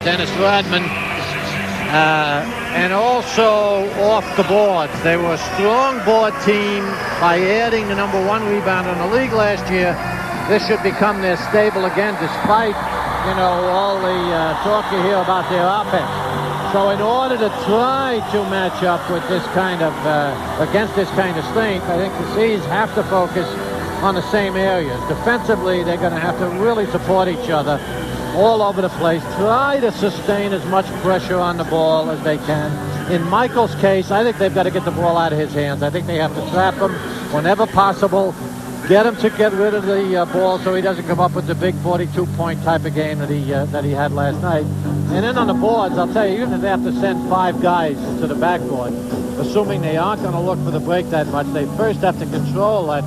Dennis Rodman, and also off the boards. They were a strong board team by adding the number 1 rebounder in the league last year. This should become their stable again, despite, all the talk you hear about their offense. So in order to try to match up with this kind of, against this kind of strength, I think the Seas have to focus on the same areas. Defensively, they're going to have to really support each other all over the place. Try to sustain as much pressure on the ball as they can. In Michael's case, I think they've got to get the ball out of his hands. I think they have to trap him whenever possible. Get him to get rid of the ball so he doesn't come up with the big 42-point type of game that he had last night. And then on the boards, I'll tell you, even if they have to send 5 guys to the backboard, assuming they aren't going to look for the break that much, they first have to control that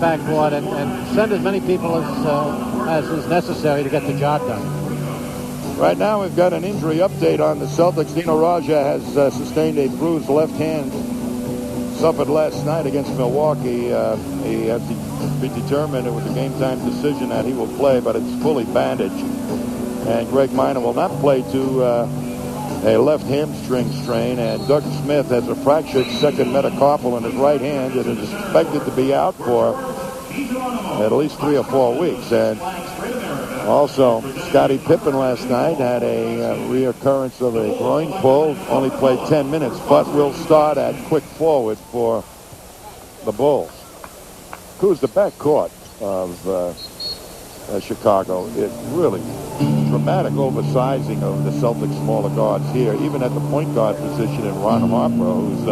backboard and send as many people as is necessary to get the job done. Right now we've got an injury update on the Celtics. Dino Raja has sustained a bruised left hand, suffered last night against Milwaukee. He has to be determined. It was a game-time decision that he will play, but it's fully bandaged. And Greg Minor will not play to a left hamstring strain. And Doug Smith has a fractured second metacarpal in his right hand and is expected to be out for at least 3 or 4 weeks. And also, Scottie Pippen last night had a reoccurrence of a groin pull, only played 10 minutes, but will start at quick forward for the Bulls. Who's the backcourt of Chicago? It really dramatic oversizing of the Celtics smaller guards here, even at the point guard position in Ron Harper, who's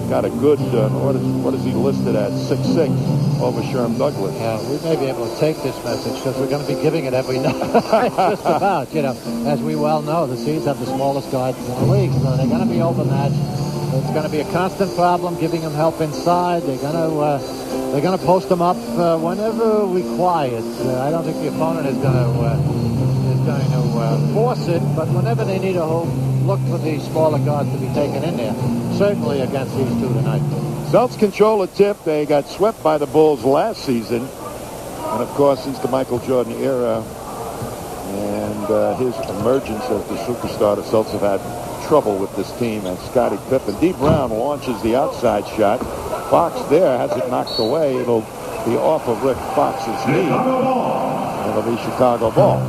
got a good, what is he listed at, 6'6", over Sherm Douglas. We may be able to take this message because we're going to be giving it every night. Just about, as we well know, the Seas have the smallest guards in the league, so they're going to be overmatched. It's going to be a constant problem giving them help inside. They're going to post them up whenever required. I don't think the opponent is going to force it, but whenever they need to look for the smaller guards to be taken in there, certainly against these two tonight. Celtics control a tip. They got swept by the Bulls last season, and of course since the Michael Jordan era and his emergence as the superstar, the Celtics have had trouble with this team. And Scottie Pippen, D. Brown launches the outside shot. Fox there has it knocked away. It'll be off of Rick Fox's knee. It'll be Chicago ball.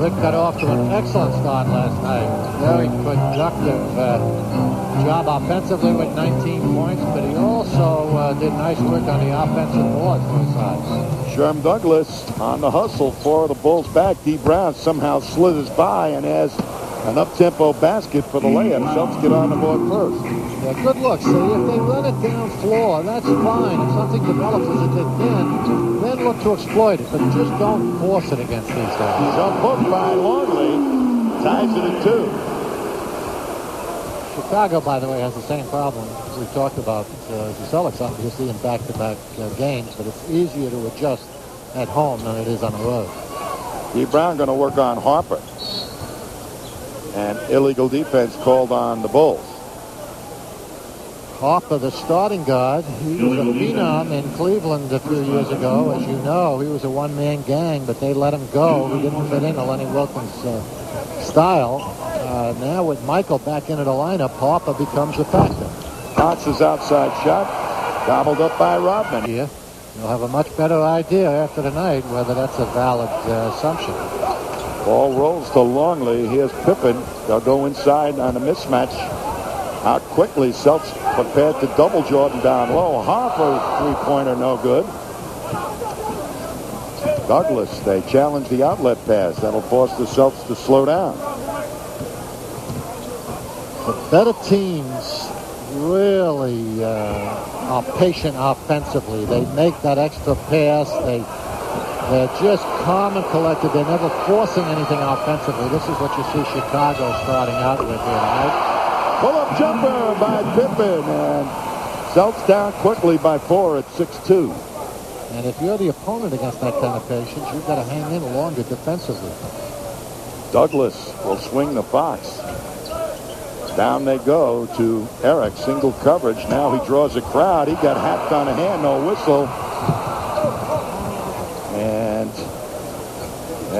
Rick got off to an excellent start last night. Very productive job offensively with 19 points, but he also did nice work on the offensive board for his side. Sherm Douglas on the hustle for the Bulls back. D. Brown somehow slithers by and has an up-tempo basket for the layup. Celtics get on the board first. Yeah, good look. See, if they run it down floor, that's fine. If something develops as it did then look to exploit it, but just don't force it against these guys. He's unhooked by Longley. Ties it at 2. Chicago, by the way, has the same problem we talked about. The Celtics obviously in back-to-back games, but it's easier to adjust at home than it is on the road. D. Brown going to work on Harper. And illegal defense called on the Bulls. Harper, the starting guard, he was a phenom in Cleveland a few years ago. As you know, he was a one-man gang, but they let him go. He didn't fit into Lenny Wilkins' style. Now with Michael back into the lineup, Harper becomes a factor. Fox's outside shot, gobbled up by Rodman. Yeah, you'll have a much better idea after tonight whether that's a valid assumption. Ball rolls to Longley. Here's Pippen. They'll go inside on a mismatch. Out quickly. Celtics prepared to double Jordan down low. Harper three-pointer no good. Douglas, they challenge the outlet pass. That'll force the Celtics to slow down. The better teams really are patient offensively. They make that extra pass. They're just calm and collected. They're never forcing anything offensively. This is what you see Chicago starting out with here tonight. Pull-up jumper by Pippen, and Celtics down quickly by 4 at 6-2. And if you're the opponent against that kind of patience, you've got to hang in longer defensively. Douglas will swing the Fox. Down they go to Eric, single coverage. Now he draws a crowd. He got hacked on a hand, no whistle. And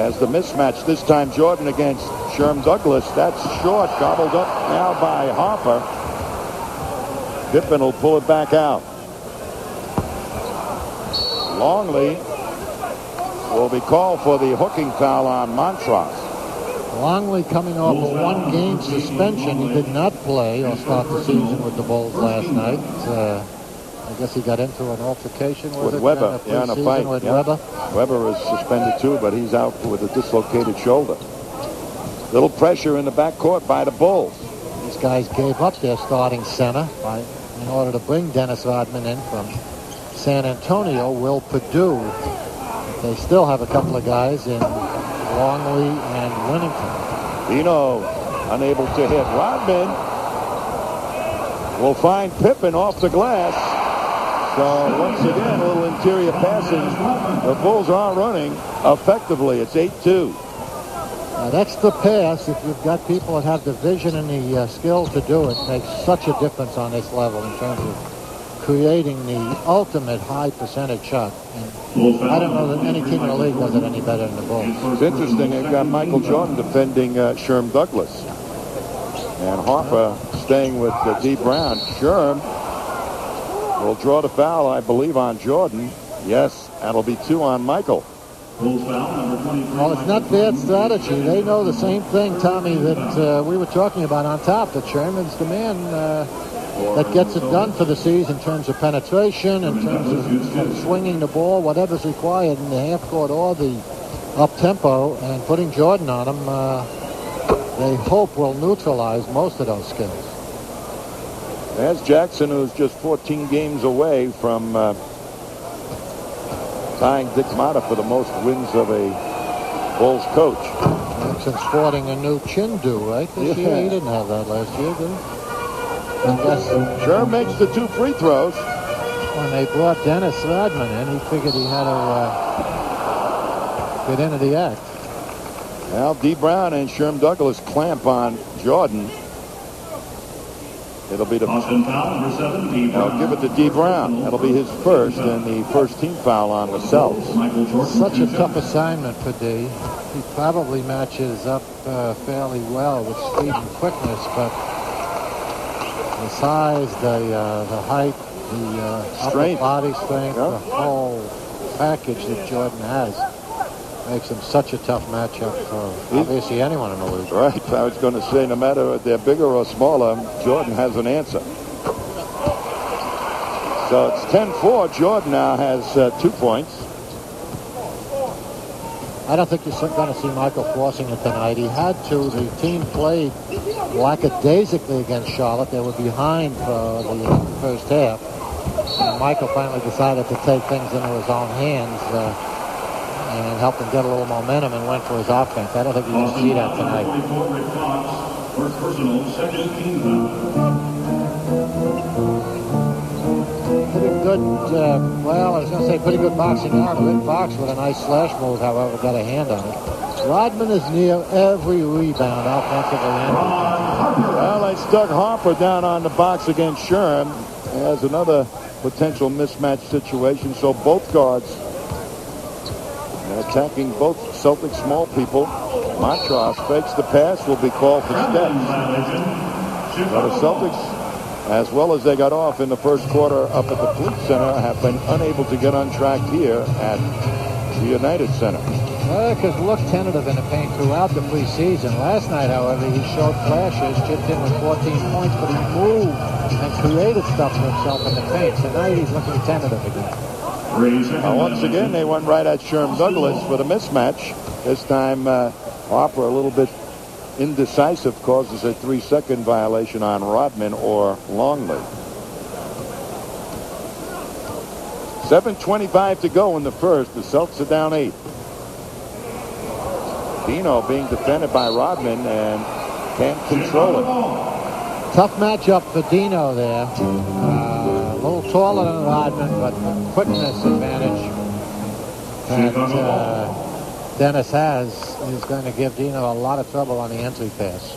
As the mismatch this time, Jordan against Sherm Douglas. That's short, gobbled up now by Harper. Pippen will pull it back out. Longley will be called for the hooking foul on Montross. Longley coming off a one-game suspension. He did not play or start the season with the Bulls last night. I guess he got into an altercation with Weber. Yeah, in a fight. With yeah. Weber. Weber is suspended too, but he's out with a dislocated shoulder. Little pressure in the backcourt by the Bulls. These guys gave up their starting center in order to bring Dennis Rodman in from San Antonio. Will Perdue. They still have a couple of guys in Longley and Winnington. Dino unable to hit. Rodman will find Pippen off the glass. So once again, a little interior passing. The Bulls are running effectively. It's 8-2. That's the pass. If you've got people that have the vision and the skill to do it, makes such a difference on this level in terms of creating the ultimate high percentage shot. And I don't know that any team in the league does it any better than the Bulls. It's interesting. They've got Michael Jordan defending Sherm Douglas. And Harper staying with D. Brown. Sherm will draw the foul, I believe, on Jordan. Yes, that'll be 2 on Michael. Well, it's not bad strategy. They know the same thing, Tommy, that we were talking about on top, that Sherman's the man that gets it done for the season in terms of penetration, in terms of swinging the ball, whatever's required in the half court or the up-tempo, and putting Jordan on him, they hope will neutralize most of those skills. There's Jackson, who's just 14 games away from tying Dick Motta for the most wins of a Bulls coach. Jackson sporting a new chin do, right? This year? He didn't have that last year, did he? Sure makes the 2 free throws. When they brought Dennis Rodman in, he figured he had to get into the act. Well, D. Brown and Sherm Douglas clamp on Jordan. It'll be the I'll give it to D. Brown. That'll be his first and the first team foul on the Celts. Such a tough assignment for D. He probably matches up fairly well with speed and quickness, but the size, the height, the upper body strength, the whole package that Jordan has makes him such a tough matchup for obviously anyone in the league. Right. I was going to say, no matter if they're bigger or smaller, Jordan has an answer. So it's 10-4. Jordan now has 2 points. I don't think you're going to see Michael forcing it tonight. He had to. The team played lackadaisically against Charlotte. They were behind for the first half. And Michael finally decided to take things into his own hands and help them get a little momentum and went for his offense. I don't think you can see that tonight. Pretty good, well, I was going to say pretty good boxing out. Rick Fox with a nice slash move, however, got a hand on it. Rodman is near every rebound offensively and defensively. Well, they stuck Harper down on the box against Sherm. There's another potential mismatch situation, so both guards attacking both Celtics small people. Montross fakes the pass, will be called for steps. But the Celtics, as well as they got off in the first quarter up at the Fleet Center, have been unable to get on track here at the United Center. Because looked tentative in the paint throughout the preseason. Last night, however, he showed flashes, chipped in with 14 points, but he moved and created stuff for himself in the paint. Tonight, he's looking tentative again. Once again, they went right at Sherm Douglas for the mismatch. This time, Harper a little bit indecisive, causes a 3-second violation on Rodman or Longley. 7:25 to go in the first. The Celtics are down 8. Dino being defended by Rodman and can't control it. Tough matchup for Dino there. A little taller than Rodman, but the quickness advantage that Dennis has is going to give Dino a lot of trouble on the entry pass.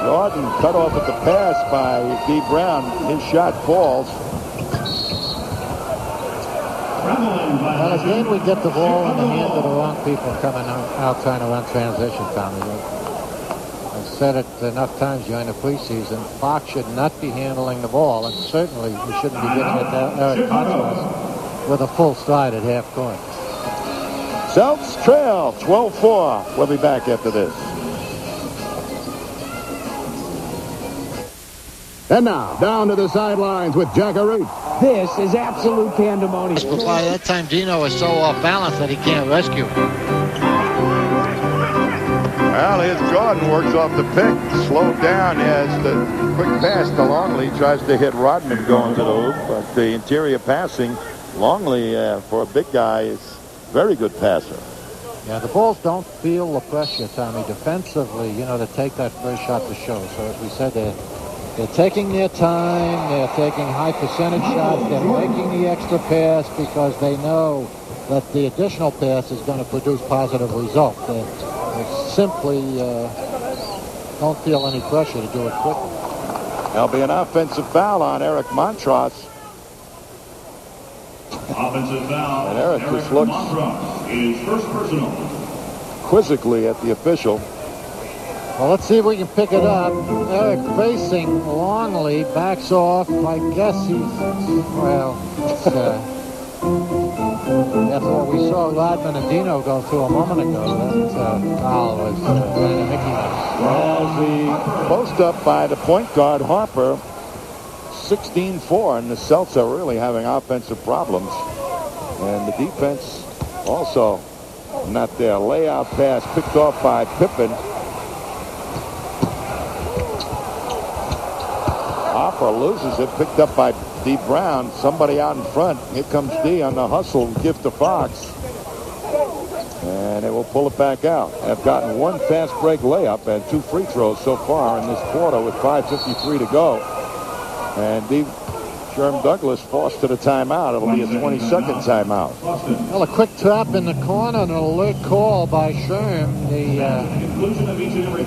Jordan cut off at the pass by D. Brown. His shot falls. Well, again, we get the ball in the hands of the wrong people coming out trying to run transition, Tommy. I've said it enough times during the preseason. Fox should not be handling the ball, and certainly we shouldn't be giving it to Eric Montross with a full stride at half court. Celts trail 12-4. We'll be back after this. And now, down to the sidelines with Jack Arute. This is absolute pandemonium. But by that time, Dino is so off balance that he can't rescue him. Well, here's Jordan, works off the pick, slowed down. He has the quick pass to Longley, tries to hit Rodman going to the hoop, but the interior passing, Longley, for a big guy, is very good passer. Yeah, the Bulls don't feel the pressure, Tommy, defensively, to take that first shot to show. So as we said, they're taking their time, they're taking high percentage shots, they're making the extra pass because they know that the additional pass is going to produce positive results. They simply don't feel any pressure to do it quickly. There'll be an offensive foul on Eric Montross. Offensive foul. And Eric just looks is first personal. Quizzically at the official. Well, let's see if we can pick it up. Eric facing Longley, backs off. I guess after what we saw Rodman and Dino go through a moment ago, that foul was kind of Mickey Mouse. As the post up by the point guard, Harper, 16-4, and the Celts are really having offensive problems. And the defense also not there. Layout pass picked off by Pippen. Harper loses it, picked up by D. Brown. Somebody out in front. Here comes D on the hustle, gift to Fox. And they will pull it back out. Have gotten one fast break layup and 2 free throws so far in this quarter with 5:53 to go. And D. Sherm Douglas forced to the timeout. It'll be a 20-second timeout. Well, a quick trap in the corner and an alert call by Sherm. The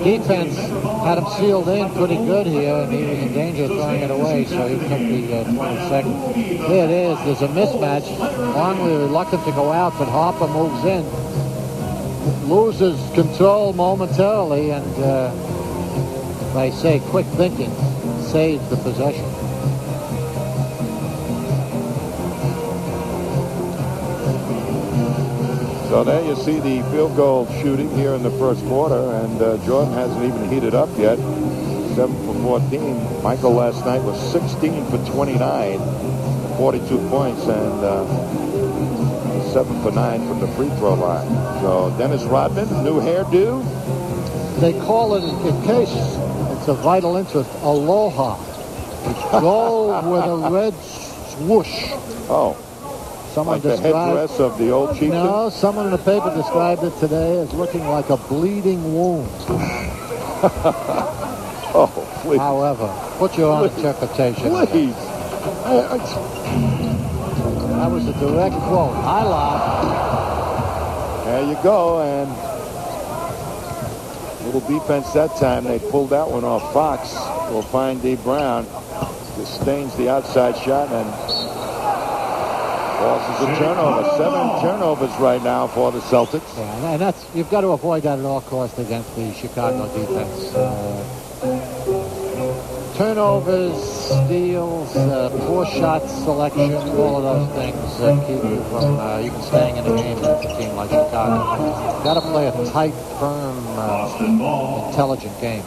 defense had him sealed in pretty good here, and he was in danger of throwing it away, so he took the 20 seconds. There it is. There's a mismatch. Longley reluctant to go out, but Harper moves in. Loses control momentarily, and I say quick thinking saves the possession. So there you see the field goal shooting here in the first quarter, and Jordan hasn't even heated up yet. 7 for 14. Michael last night was 16 for 29, 42 points, and 7 for 9 from the free throw line. So Dennis Rodman, new hairdo. They call it, in case it's of vital interest, aloha. It's gold with a red swoosh. Oh. Someone like the headdress of the old chieftain? No, someone in the paper described it today as looking like a bleeding wound. Oh, please. However, put your own interpretation. Please. That was a direct quote. I lied. There you go, and little defense that time. They pulled that one off. Fox will find D. Brown. Disdains the outside shot and causes a turnover. 7 turnovers right now for the Celtics. Yeah, and that's, you've got to avoid that at all costs against the Chicago defense. Turnovers, steals, poor shot selection, all of those things keep you from even staying in the game against a team like Chicago. You've got to play a tight, firm, intelligent game.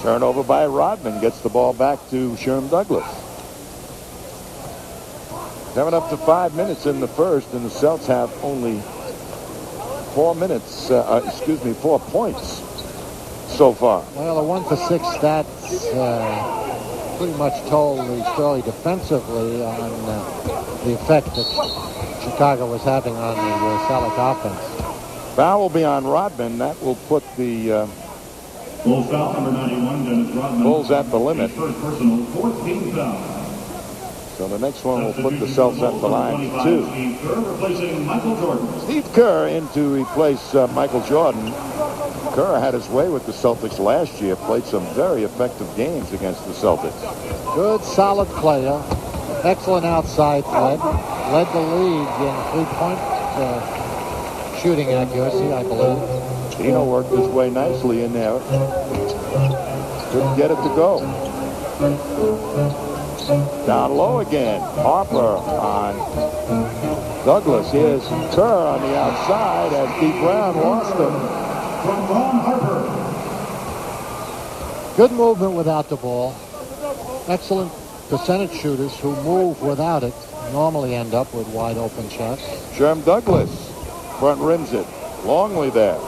Turnover by Rodman, gets the ball back to Sherm Douglas. Coming up to 5 minutes in the first, and the Celts have only 4 points so far. Well, a 1 for 6 stats pretty much told the story defensively on the effect that Chicago was having on the Celtic offense. Foul will be on Rodman. That will put the Bulls foul number 91, Dennis Rodman. Bulls at the limit. First personal, 14 foul. So the next one will put the Celts at the line for 2. Steve Kerr replacing Michael Jordan. Steve Kerr in to replace Michael Jordan. Kerr had his way with the Celtics last year, played some very effective games against the Celtics. Good, solid player. Excellent outside threat. Led the league in three-point shooting accuracy, I believe. Dino worked his way nicely in there. Couldn't get it to go. Down low again. Harper on Douglas. Here's Kerr on the outside as Dee Brown lost him. From Ron Harper. Good movement without the ball. Excellent percentage shooters who move without it normally end up with wide open shots. Sherm Douglas front rims it. Longley there.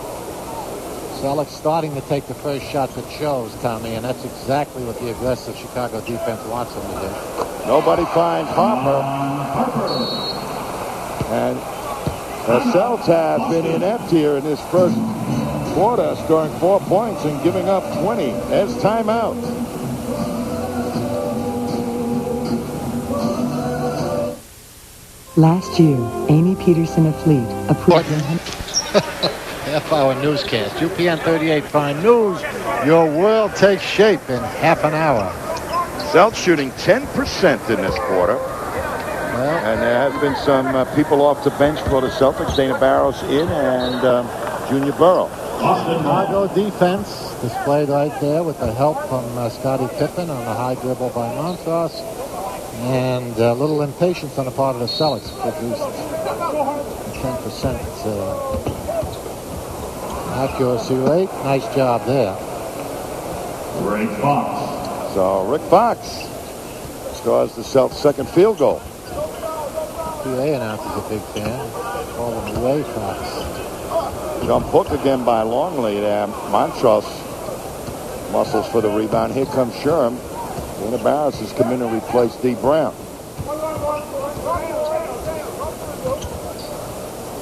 Selleck's starting to take the first shot that shows, Tommy, and that's exactly what the aggressive Chicago defense wants him to do. Nobody finds Harper. And the Celtics have been inept here in this first quarter, scoring 4 points and giving up 20. There's timeout. Last year, Amy Peterson of Fleet approved. Half-hour newscast. UPN 38 Prime News. Your world takes shape in half an hour. Celtics shooting 10% in this quarter. And there have been some people off the bench for the Celtics. Dana Barros in and Junior Burrow. Chicago defense displayed right there with the help from Scottie Pippen on the high dribble by Montross. And a little impatience on the part of the Celtics produced 10% accuracy rate. Nice job there. Rick Fox. So Rick Fox scores the Celtics' second field goal. PA announcer's a big fan. Call him Ray Fox. Jump hook again by Longley there. Montross muscles for the rebound. Here comes Sherm. Dana Barros has come in and replaced Dee Brown.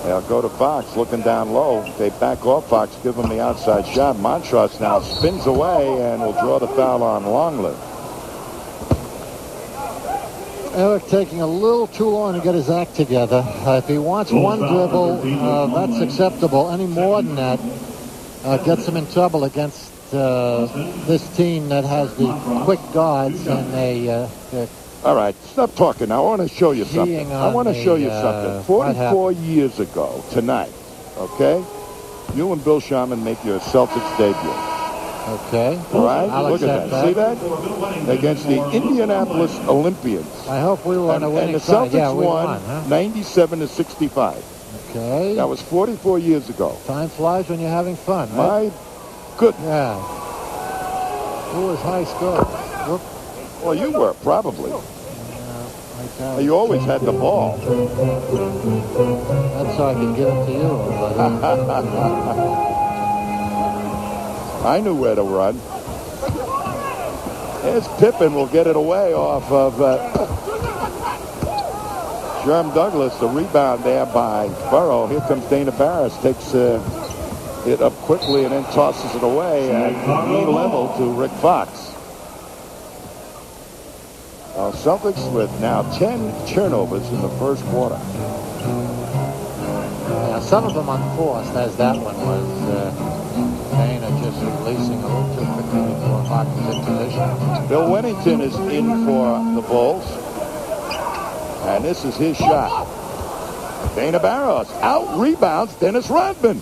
They'll go to Fox, looking down low. They back off Fox, give him the outside shot. Montross now spins away and will draw the foul on Longley. Eric taking a little too long to get his act together. If he wants one dribble, that's acceptable. Any more than that gets him in trouble against this team that has the quick guards and all right, stop talking now. I want to show you something. I want to show you something. 44 years ago tonight, okay, you and Bill Sharman make your Celtics debut. Okay. All right, I'll look at that. See that? Against the Indianapolis Olympians. I hope we were on a winning side. And the Celtics won, 97-65. Okay. That was 44 years ago. Time flies when you're having fun, right? My goodness. Yeah. Who was high score? Whoop. Well, you were, probably. Yeah, you always had the ball. That's so I could give it to you. I knew where to run. There's Pippen will get it away off of Sherm Douglas. The rebound there by Burrow. Here comes Dana Barros. Takes it up quickly and then tosses it away at knee level to Rick Fox. Celtics with now 10 turnovers in the first quarter. Yeah, some of them unforced, as that one was. Dana just releasing a little too quickly before Fox was in position. Bill Wennington is in for the Bulls. And this is his shot. Dana Barros out rebounds Dennis Rodman.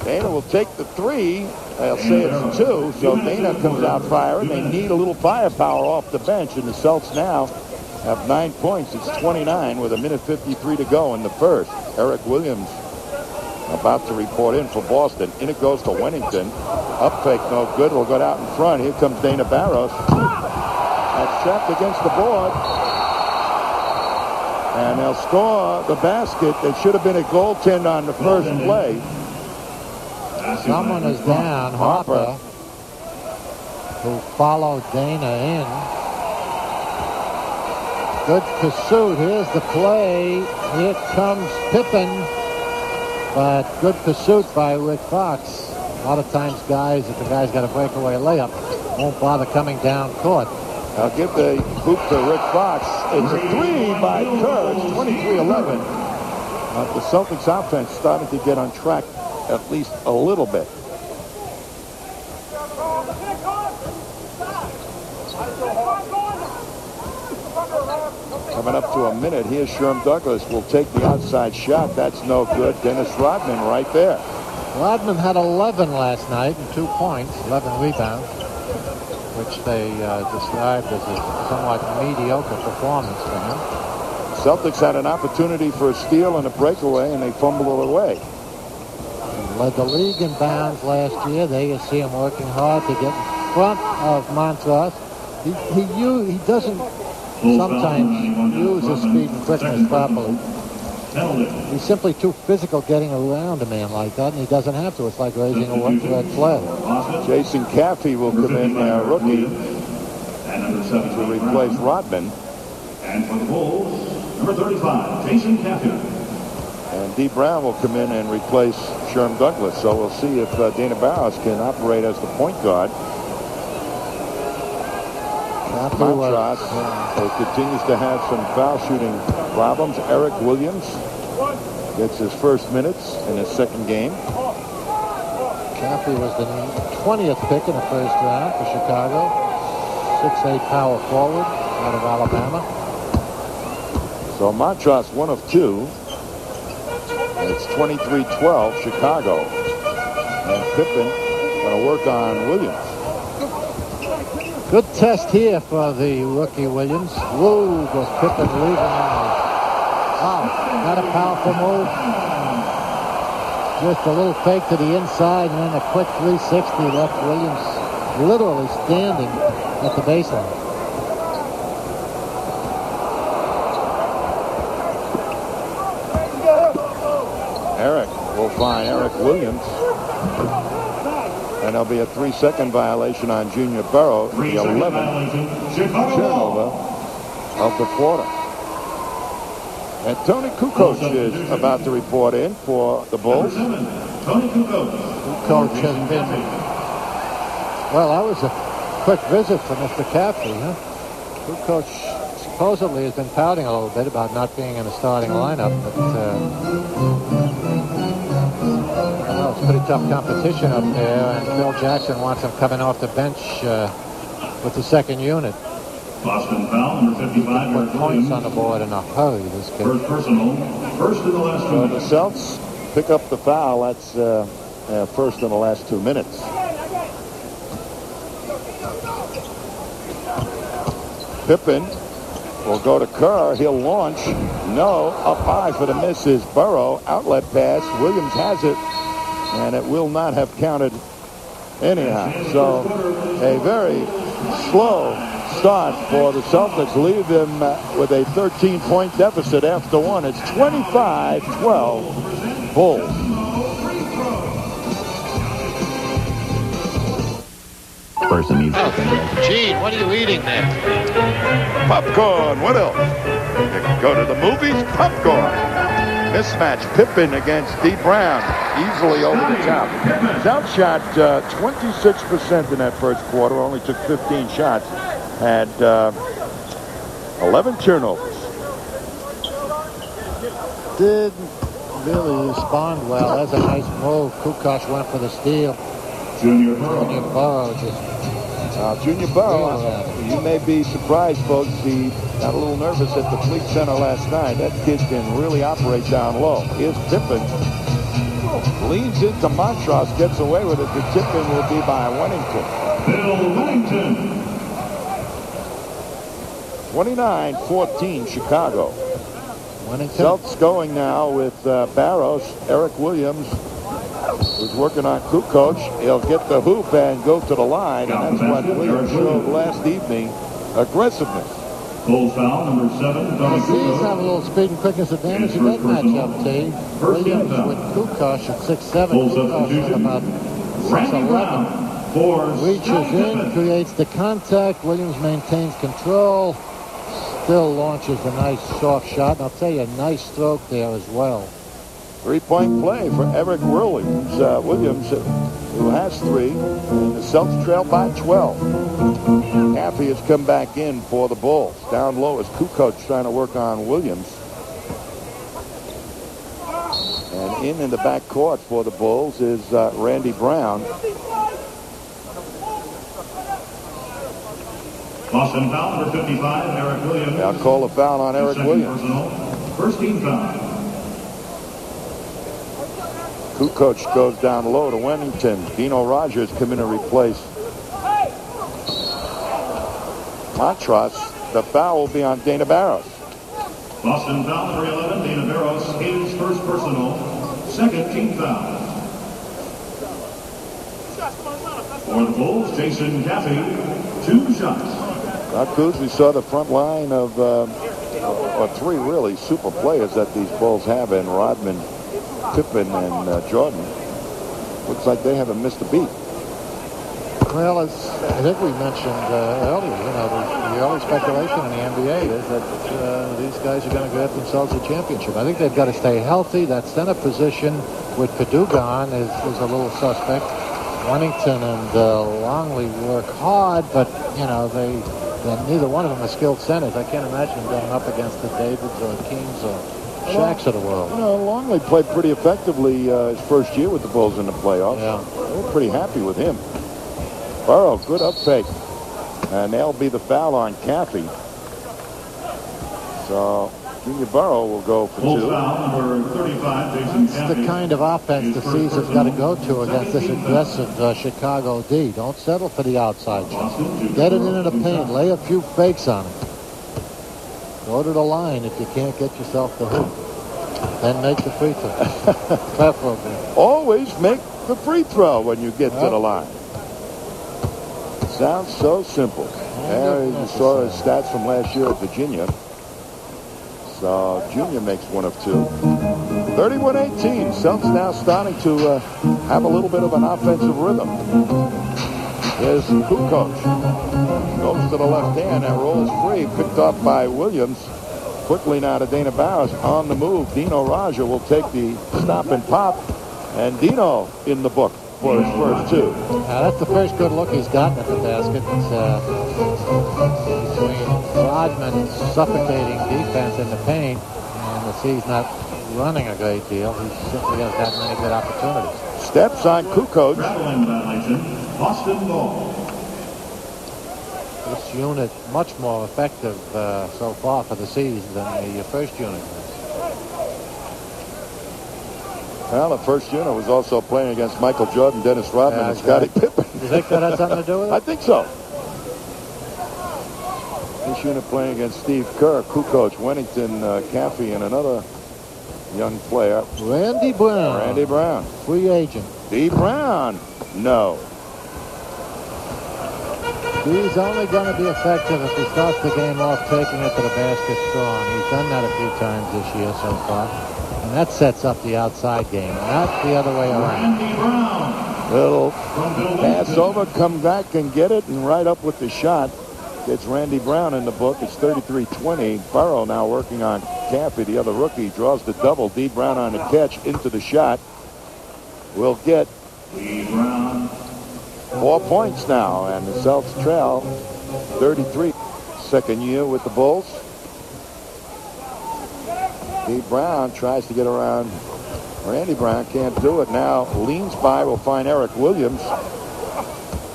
Dana will take the three. They'll say it's two. So Dana comes out firing. They need a little firepower off the bench. And the Celtics now have 9 points. It's 29 with 1:53 to go in the first. Eric Williams about to report in for Boston. In it goes to Wennington. Up fake, no good. Will go out in front. Here comes Dana Barros. That's trapped against the board. And they'll score the basket. There should have been a goaltend on the first play. Someone is down. Harper, who followed Dana in. Good pursuit. Here's the play. Here comes Pippen. But good pursuit by Rick Fox. A lot of times, guys, if the guy's got a breakaway layup, won't bother coming down court. I'll give the hoop to Rick Fox. It's a three by Kerr. It's 23-11. The Celtics offense starting to get on track at least a little bit. Coming up to a minute, here's Sherm Douglas will take the outside shot. That's no good. Dennis Rodman right there. Rodman had 11 last night and 2 points, 11 rebounds, which they described as a somewhat mediocre performance for him. Celtics had an opportunity for a steal and a breakaway, and they fumbled it away. He led the league in bounds last year. There you see him working hard to get in front of Montrose. He doesn't sometimes use his speed and quickness properly. He's simply too physical getting around a man like that, and he doesn't have to. It's like raising a red flag. Jason Caffey will come in, rookie, to replace Rodman. And for the Bulls, number 35, Jason Caffey. And Dee Brown will come in and replace Sherm Douglas. So we'll see if Dana Barros can operate as the point guard. Montrose continues to have some foul shooting problems. Eric Williams gets his first minutes in his second game. Caffey was the 20th pick in the first round for Chicago. 6'8" power forward out of Alabama. So Montrose 1 of 2. It's 23-12 Chicago. And Pippen going to work on Williams. Good test here for the rookie Williams. Whoa, goes Pippen leaving him. Wow, not a powerful move. Just a little fake to the inside and then a quick 360 left Williams literally standing at the baseline. Eric will find Eric Williams. And there'll be a 3-second violation on Junior Burrow, the 11th turnover of the quarter. And Tony Kukoc is about to report in for the Bulls. Tony Kukoc. Kukoc has been, well, that was a quick visit for Mr. Caffey, huh? Kukoc supposedly has been pouting a little bit about not being in the starting lineup, but it's pretty tough competition up there, and Phil Jackson wants him coming off the bench with the second unit. Boston foul, number 55. Put points on the board in a hurry, this kid. First personal, first in the last 2 minutes. The Celts pick up the foul. That's first in the last 2 minutes. Pippen will go to Kerr. He'll launch. No. Up high for the miss is Burrow. Outlet pass. Williams has it. And it will not have counted anyhow. So a very slow start for the Celtics. Leave them with a 13-point deficit after one. It's 25-12 Bulls. Person needs to Gene, what are you eating there? Popcorn. What else? Go to the movies? Popcorn. Mismatch. Pippen against Dee Brown. Easily over the top. South shot 26% in that first quarter. Only took 15 shots. Had 11 turnovers. Didn't really respond well. That's a nice move. Kukoc went for the steal. Junior Junior Burrow. Burrow just... Junior Burrow, you may be surprised, folks. He got a little nervous at the Fleet Center last night. That kid can really operate down low. Here's Pippen. Leans into Montrose, gets away with it. The tip-in will be by Wennington. Bill Wennington. 29-14 Chicago. Wennington. Celtics going now with Barros. Eric Williams was working on Kukoc. He'll get the hoop and go to the line, and that's what Williams showed last evening. Aggressiveness. Bulls foul, number 7, Tony These Kukoc. have a little speed and quickness advantage in that matchup, T. Williams with Kukoc at 6'7", Kukoc at about 6'11". Reaches in, creates the contact. Williams maintains control. Still launches a nice soft shot. And I'll tell you, a nice stroke there as well. 3-point play for Eric Williams, who has 3. And the Celtics trail by 12. Caffey has come back in for the Bulls. Down low is Kukoc trying to work on Williams. And in the back court for the Bulls is Randy Brown. Boston foul number 55, Eric Williams. I'll call a foul on Eric Second Williams. personal. First team foul. Kukoc goes down low to Wennington. Dino Rogers come in to replace Montross. The foul will be on Dana Barros. Boston foul number 11, Dana Barros, his first personal. Second team foul. For the Bulls, Jason Caffey, 2 shots. Now, Kuz, we saw the front line of three really super players that these Bulls have in Rodman, Pippen, and Jordan. Looks like they haven't missed a beat. Well, as I think we mentioned earlier, the early speculation in the NBA is that these guys are going to get themselves a championship. I think they've got to stay healthy. That center position with Perdue gone is a little suspect. Wennington and Longley work hard, but, neither one of them are skilled centers. I can't imagine them going up against the Davids or Keens or Shaqs of the world. Longley played pretty effectively his first year with the Bulls in the playoffs. Yeah. They were pretty happy with him. Burrow, good up fake. And that'll be the foul on Caffey. So Junior Burrow will go for Bulls 2. foul number 35, Jason It's Caffey. the kind of offense the Caesars got to go to against this aggressive Chicago D. Don't settle for the outside shot. Get it into the paint. Lay a few fakes on it. Go to the line if you can't get yourself the hoop. Then make the free throw. Preferably. Always make the free throw when you get to the line. Sounds so simple. There you saw his stats from last year at Virginia. So Junior makes 1 of 2. 31-18. Celtics now starting to have a little bit of an offensive rhythm. There's Kukoc. Goes to the left hand and rolls free. Picked up by Williams. Quickly now to Dana Barros on the move. Dino Raja will take the stop and pop. And Dino in the book for his first 2. That's the first good look he's gotten at the basket. It's between Rodman suffocating defense in the paint, and the C's not running a great deal. He simply hasn't had many good opportunities. Steps on Kukoc. Traveling violation, Boston ball. This unit much more effective so far for the C's than the first unit was. Well, the first unit was also playing against Michael Jordan, Dennis Rodman, and Scottie Pippen. You think that had something to do with it? I think so. This unit playing against Steve Kerr, Kukoc, Wennington, Caffey, and another young player. Randy Brown. Randy Brown. Free agent. D. Brown. No. He's only going to be effective if he starts the game off taking it to the basket strong. He's done that a few times this year so far. And that sets up the outside game, not the other way around. Randy Brown. Little pass over, come back and get it, and right up with the shot. Gets Randy Brown in the book. It's 33-20. Burrow now working on Caffey, the other rookie. Draws the double. D. Brown on the catch into the shot. Will get D. Brown. 4 points now, and the Celtics trail 33. Second year with the Bulls. D. Brown tries to get around Randy Brown. Can't do it now. Leans by. Will find Eric Williams.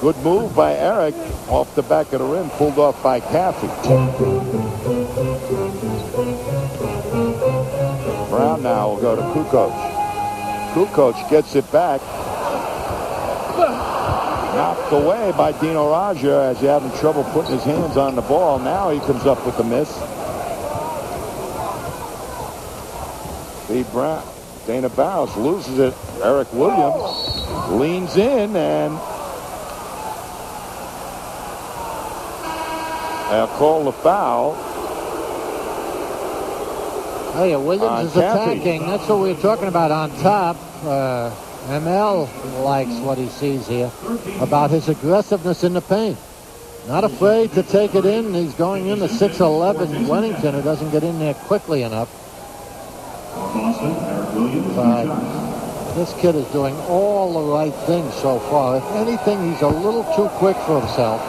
Good move by Eric. Off the back of the rim. Pulled off by Caffey. Brown now will go to Kukoc. Kukoc gets it back. Knocked away by Dino Raja as he's having trouble putting his hands on the ball. Now he comes up with the miss. D. Brown. Dana Barros loses it. Eric Williams leans in and they'll call the foul. Hey, Williams is Caffey. attacking. That's what we were talking about on top. ML likes what he sees here about his aggressiveness in the paint. Not afraid to take it in. He's going in the 6'11" Wennington, who doesn't get in there quickly enough. Boston, Eric Williams. But this kid is doing all the right things so far. If anything, he's a little too quick for himself.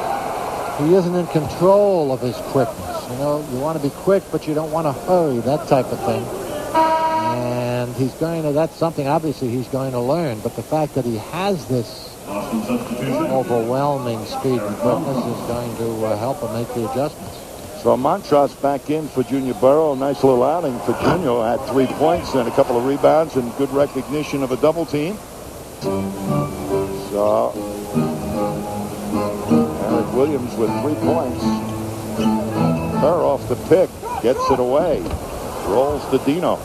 He isn't in control of his quickness. You know, you want to be quick, but you don't want to hurry, that type of thing. And he's going to, that's something obviously he's going to learn. But the fact that he has this Boston substitution. overwhelming speed and quickness is going to help him make the adjustments. So Montross back in for Junior Burrow. Nice little outing for Junior. Had 3 points and a couple of rebounds and good recognition of a double team. So Eric Williams with 3 points. Burr off the pick. Gets it away. Rolls to Dino.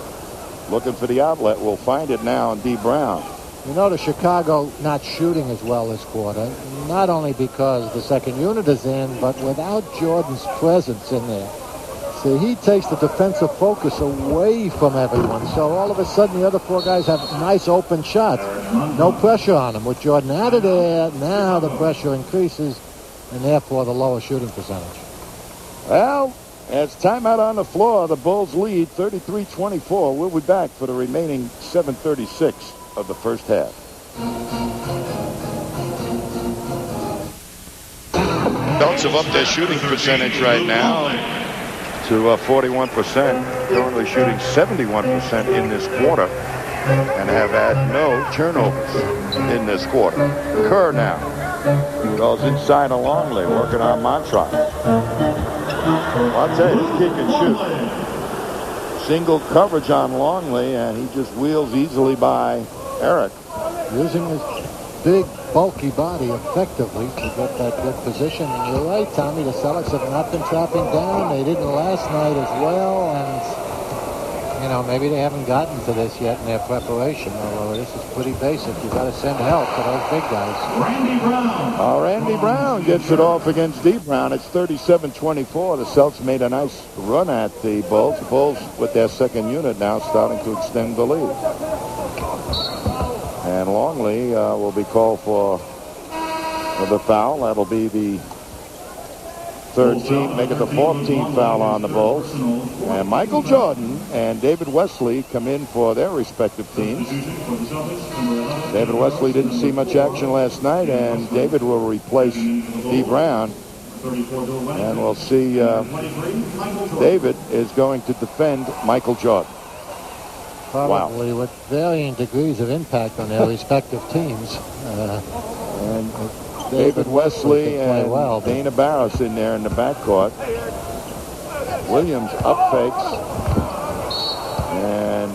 Looking for the outlet. We'll find it now on D. Brown. You notice Chicago not shooting as well this quarter, not only because the second unit is in, but without Jordan's presence in there. See, he takes the defensive focus away from everyone, so all of a sudden the other 4 guys have nice open shots. No pressure on them. With Jordan out of there, now the pressure increases, and therefore the lower shooting percentage. Well, as timeout on the floor, the Bulls lead 33-24. We'll be back for the remaining 7:36 of the first half. Celtics have upped their shooting percentage right now to 41%. Currently shooting 71% in this quarter and have had no turnovers in this quarter. Kerr now goes inside a Longley, working on Montross. Well, I'll tell you, this kid can shoot. Single coverage on Longley, and he just wheels easily by Eric. Using his big, bulky body effectively to get that good position. And you're right, Tommy, the Celtics have not been trapping down. They didn't last night as well, and, you know, maybe they haven't gotten to this yet in their preparation, although this is pretty basic. You've got to send help to those big guys. Randy Brown. Randy Brown gets it off against D. Brown. It's 37-24. The Celtics made a nice run at the Bulls. The Bulls, with their second unit now, starting to extend the lead. And Longley will be called for the foul. That'll be the 3rd team, make it the 4th team foul on the Bulls. And Michael Jordan and David Wesley come in for their respective teams. David Wesley didn't see much action last night, and David will replace D. Brown. And we'll see David is going to defend Michael Jordan. Probably with varying degrees of impact on their respective teams. And David Wesley and Dana Barros in there in the backcourt. Williams up fakes. And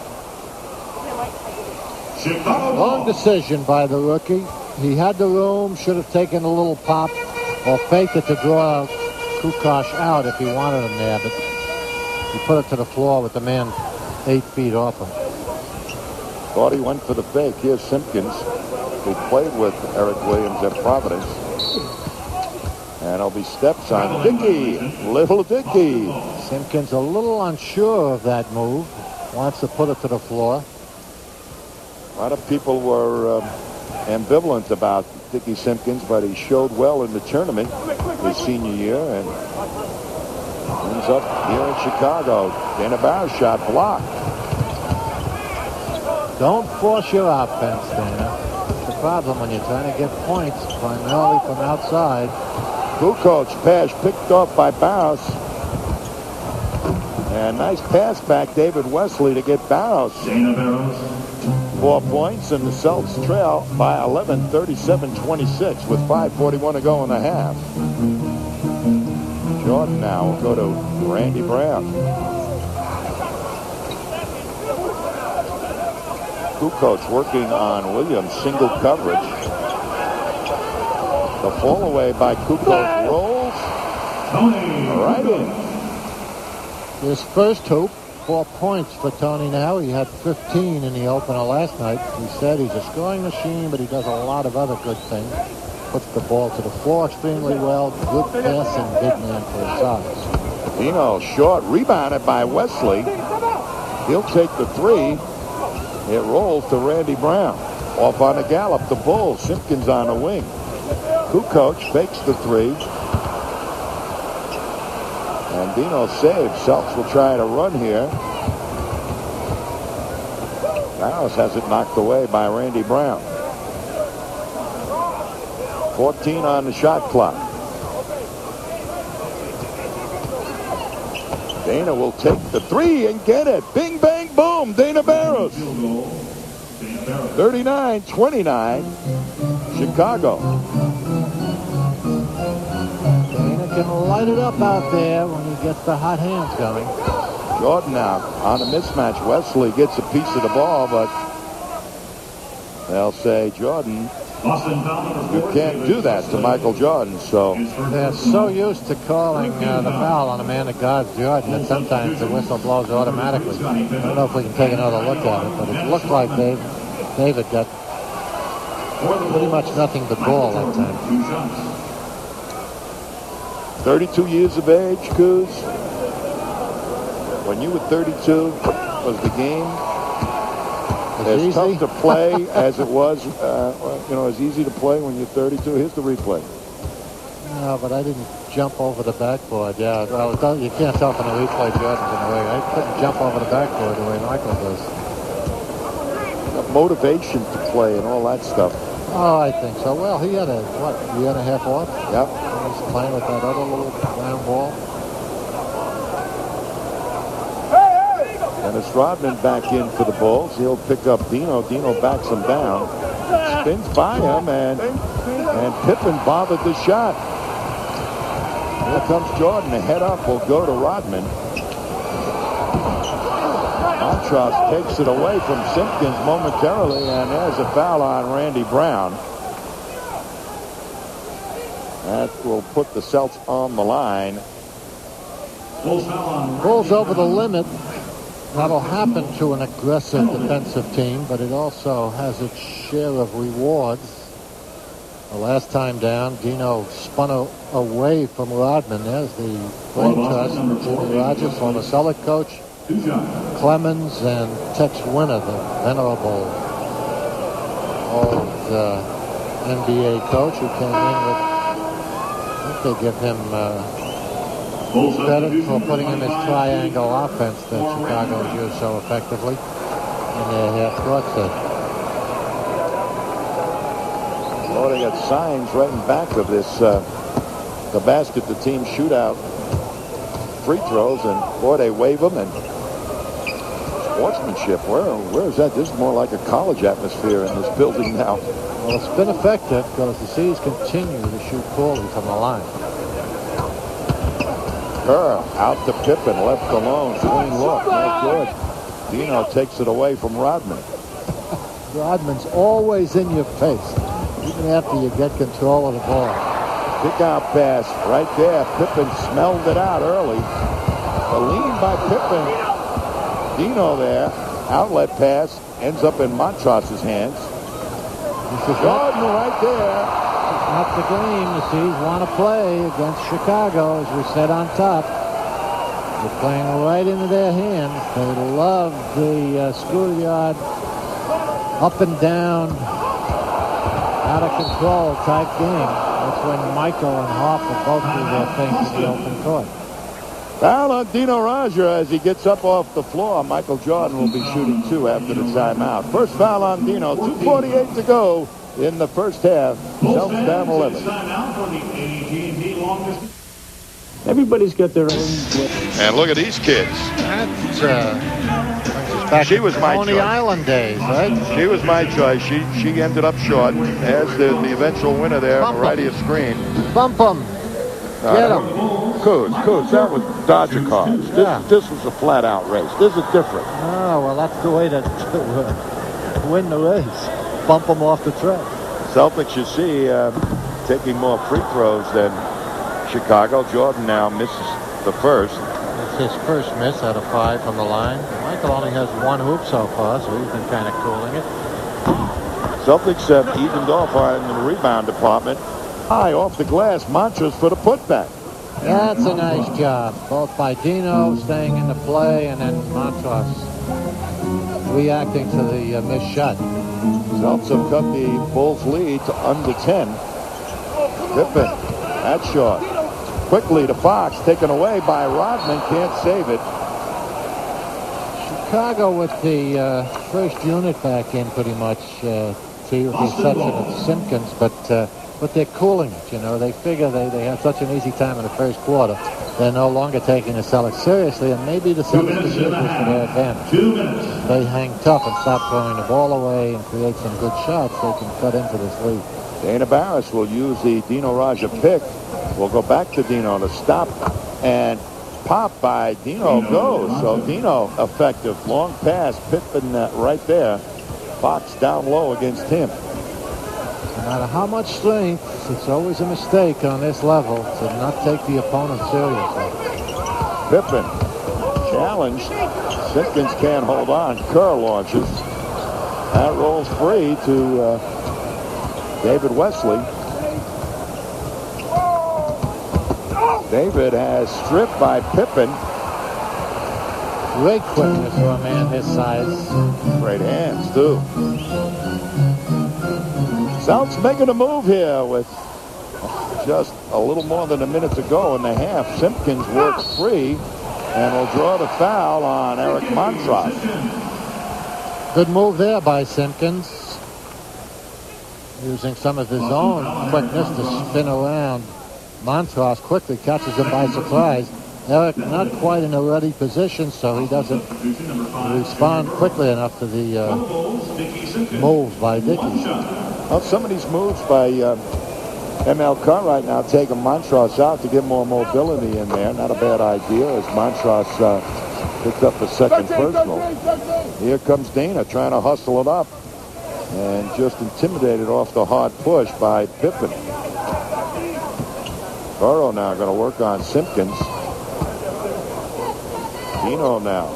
wrong decision by the rookie. He had the room, should have taken a little pop or faked it to draw Kukoc out if he wanted him there, but he put it to the floor with the man 8 feet off him. Thought he went for the fake. Here's Simpkins, who played with Eric Williams at Providence. And it'll be steps on Dickey. Little Dickey. Simpkins a little unsure of that move. Wants to put it to the floor. A lot of people were ambivalent about Dickey Simpkins, but he showed well in the tournament his senior year and ends up here in Chicago. Dana Barros shot blocked. Don't force your offense, Dana. It's the problem when you're trying to get points, primarily from outside. Kukoc pass picked off by Barros. And nice pass back, David Wesley, to get Barros. Dana Barros. 4 points, and the Celtics trail by 11, 37-26, with 5:41 to go in the half. Jordan now will go to Randy Brown. Kukoc working on Williams, single coverage. The fall away by Kukoc rolls right in. His first hoop, 4 points for Tony now. He had 15 in the opener last night. He said he's a scoring machine, but he does a lot of other good things. Puts the ball to the floor extremely well. Good passing, big man for his size. Dino short, rebounded by Wesley. He'll take the 3. It rolls to Randy Brown. Off on the gallop, the Bulls. Simpkins on the wing. Kukoc fakes the 3. And Dino saves. Celtics will try to run here. Barros has it knocked away by Randy Brown. 14 on the shot clock. Dana will take the 3 and get it. Bing, bang, boom. Dana Barros. 39-29. Chicago. Dana can light it up out there when he gets the hot hands going. Jordan now on a mismatch. Wesley gets a piece of the ball, but they'll say, Jordan, you can't do that to Michael Jordan. So they're so used to calling the foul on a man that guards Jordan that sometimes the whistle blows automatically. I don't know if we can take another look at it, but it looked like David got pretty much nothing but ball that time. 32 years of age, Coos. When you were 32, was the game as tough to play as it was, as easy to play when you're 32? Here's the replay. No, but I didn't jump over the backboard. Yeah, well, you can't tell from the replay Jordan's in the way. I couldn't jump over the backboard the way Michael does. Motivation to play and all that stuff. Oh, I think so. Well, he had a year and a half off? Yep. He was playing with that other little round ball. Dennis Rodman back in for the Bulls. He'll pick up Dino. Dino backs him down. Spins by him, and Pippen bothered the shot. Here comes Jordan. The head up will go to Rodman. Montross takes it away from Simpkins momentarily, and there's a foul on Randy Brown. That will put the Celts on the line. Bulls over the limit. That'll happen to an aggressive defensive team, but it also has its share of rewards. The last time down, Dino spun away from Rodman. There's the brain trust. Jimmy Rogers, former Celtic coach. Clemens and Tex Winter, the venerable old NBA coach who came in with, I think they give him credit for putting in this triangle offense that Chicago's used so effectively in their half-court set. Oh, they got signs right in back of this, the basket, the team shootout free throws, and boy, they wave them, and sportsmanship. Where is that? This is more like a college atmosphere in this building now. Well, it's been effective because the C's continue to shoot poorly from the line. Kerr out to Pippen, left alone. Clean look, no good. Dino takes it away from Rodman. Rodman's always in your face, even after you get control of the ball. Kick out pass right there. Pippen smelled it out early. A lean by Pippen. Dino there. Outlet pass ends up in Montross's hands. Jordan right there. Not the game the C's want to play against Chicago, as we said on top. They're playing right into their hands. They love the schoolyard up and down, out of control type game. That's when Michael and Hoffa both do their things in the open court. Foul on Dino Radja as he gets up off the floor. Michael Jordan will be shooting two after the timeout. First foul on Dino. 2:48 to go in the first half. Celts down 11. Everybody's got their own. And look at these kids. That's back She was my Coney choice. Island days, right? She was my choice. She ended up short. As the eventual winner there on the right of your screen. Bump them. Get them. Coos, that was Dodger cars. This was a flat-out race. This is different. Oh, well, that's the way to win the race. Bump them off the track. Celtics, you see, taking more free throws than Chicago. Jordan now misses the first. It's his first miss out of 5 from the line. Michael only has 1 hoop so far, so he's been kind of cooling it. Celtics have evened off in the rebound department. High off the glass. Montrose for the putback. That's a nice job, both by Dino staying in the play and then Montross reacting to the missed shot. Celtics have cut the Bulls' lead to under 10. Pippen, that's short. Quickly to Fox, taken away by Rodman, can't save it. Chicago with the first unit back in pretty much, with the exception of Simpkins, but they're cooling it, you know. They figure they had such an easy time in the first quarter. They're no longer taking the Celtics seriously, and maybe the Celtics can use this to their advantage. They hang tough and stop throwing the ball away and create some good shots. They can cut into this lead. Dana Barris will use the Dino Raja pick. We'll go back to Dino to stop, and pop by Dino goes. So Dino effective. Long pass. Pippen right there. Fox down low against him. No matter how much strength, it's always a mistake on this level to not take the opponent seriously. Pippen challenged. Simpkins can't hold on. Kerr launches. That rolls free to David Wesley. David has stripped by Pippen. Great quickness for a man his size. Great hands, too. South's making a move here with just a little more than a minute to go in the half. Simpkins works free and will draw the foul on Eric Montross. Good move there by Simpkins. Using some of his own quickness to spin around. Montross quickly catches him by surprise. Eric not quite in a ready position, so he doesn't respond quickly enough to the move by Dickey. Well, some of these moves by ML Cartwright now taking Montross out to get more mobility in there. Not a bad idea as Montross picked up a second personal. Here comes Dana trying to hustle it up and just intimidated off the hard push by Pippen. Burrow now going to work on Simpkins. Dino now.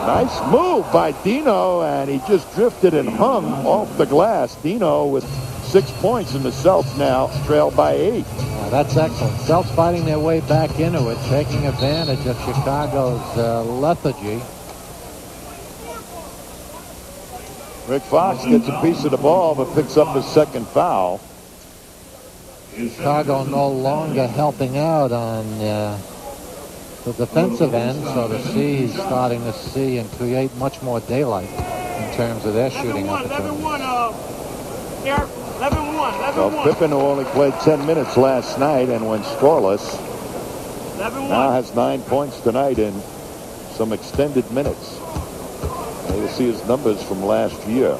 Nice move by Dino, and he just drifted and hung off the glass. Dino with 6 points, and the Celts now trail by 8. That's excellent. Celts fighting their way back into it, taking advantage of Chicago's lethargy. Rick Fox gets a piece of the ball, but picks up his second foul. Chicago no longer helping out on the defensive end, so the C is starting to see and create much more daylight in terms of their shooting opportunities. So Pippen, who only played 10 minutes last night and went scoreless, now has 9 points tonight in some extended minutes. And you'll see his numbers from last year.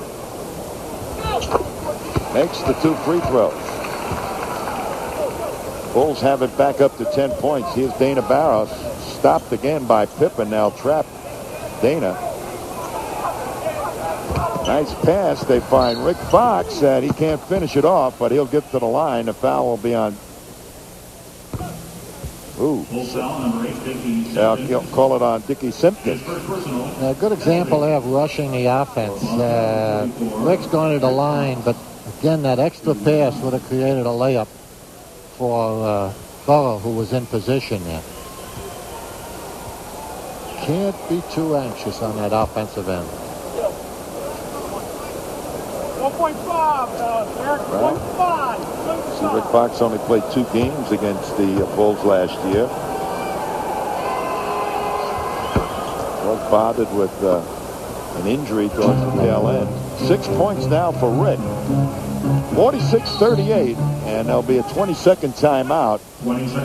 Makes the 2 free throws. Bulls have it back up to 10 points. Here's Dana Barros. Stopped again by Pippen. Now trapped Dana. Nice pass. They find Rick Fox, and he can't finish it off, but he'll get to the line. The foul will be on. Ooh. They'll call it on Dickey Simpkins. A good example there of rushing the offense. Rick's going to the line, but again, that extra pass would have created a layup for Burrow, who was in position there. Can't be too anxious on that offensive end. 1.5, Eric, 1.5. See, Rick Fox only played 2 games against the Bulls last year. Was bothered with an injury towards the tail end. 6 points now for Rick. 46-38, and there'll be a 20-second timeout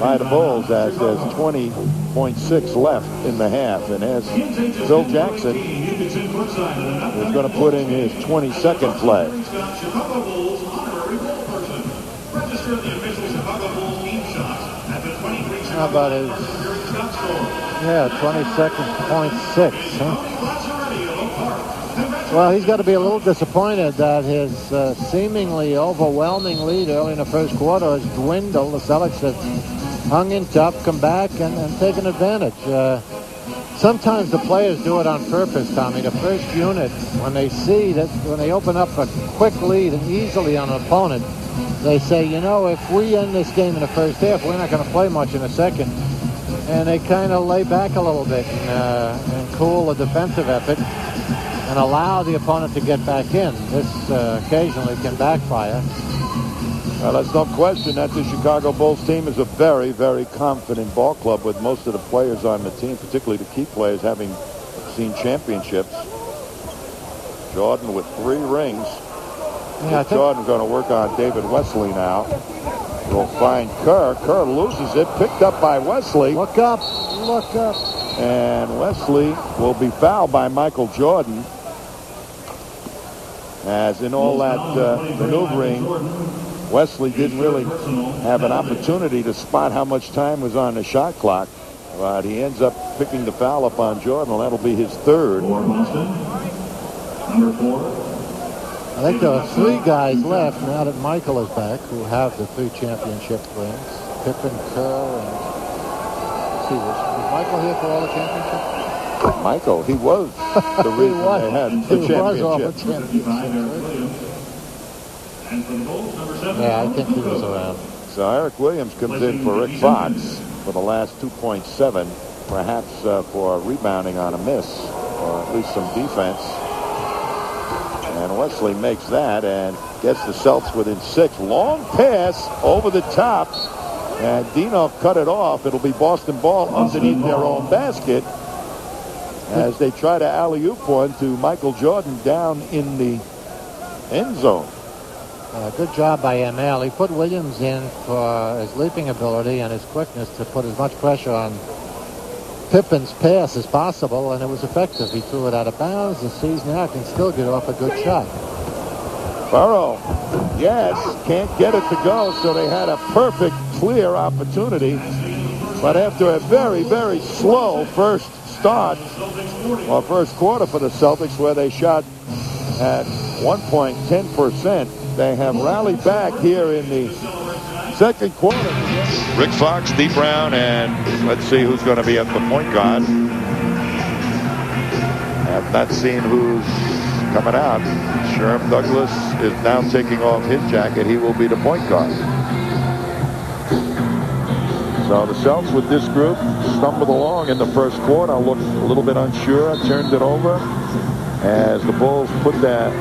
by the Bulls as there's 20.6 left in the half. And as Phil Jackson is going to put in his 22nd play. How about his 22.6, huh? Well, he's got to be a little disappointed that his seemingly overwhelming lead early in the first quarter has dwindled. The Celtics have hung in tough, come back, and taken advantage. Sometimes the players do it on purpose, Tommy. The first unit, when they see that, when they open up a quick lead and easily on an opponent, they say, you know, if we end this game in the first half, we're not going to play much in the second. And they kind of lay back a little bit and cool the defensive effort and allow the opponent to get back in. This occasionally can backfire. Well, there's no question that the Chicago Bulls team is a very, very confident ball club with most of the players on the team, particularly the key players, having seen championships. Jordan with 3 rings. Yeah, Jordan going to work on David Wesley now. We'll find Kerr. Kerr loses it. Picked up by Wesley. Look up. Look up. And Wesley will be fouled by Michael Jordan. as in all that maneuvering, Wesley didn't really have an opportunity to spot how much time was on the shot clock. But he ends up picking the foul up on Jordan, and that'll be his third. Number 4. I think there are 3 guys left now that Michael is back who have the 3 championship rings. Pippen, Kerr, and let's see, was Michael here for all the championships? Michael, he was the reason they had the championship. Yeah, I think he was around. So Eric Williams comes in for Rick Fox for the last 2.7, perhaps for rebounding on a miss, or at least some defense. And Wesley makes that and gets the Celts within 6. Long pass over the top, and Dino cut it off. It'll be Boston ball underneath their own basket as they try to alley-oop one to Michael Jordan down in the end zone. Good job by ML. He put Williams in for his leaping ability and his quickness to put as much pressure on Pippen's pass as possible, and it was effective. He threw it out of bounds, and sees now can still get off a good shot. Burrow, yes, can't get it to go, so they had a perfect, clear opportunity. But after a very, very slow first start, or first quarter for the Celtics, where they shot at 1.10%, they have rallied back here in the second quarter. Rick Fox, Dee Brown, and let's see who's going to be at the point guard. I've not seen who's coming out. Sherm Douglas is now taking off his jacket. He will be the point guard. So the Celts with this group stumbled along in the first quarter. Looked a little bit unsure, turned it over as the Bulls put that,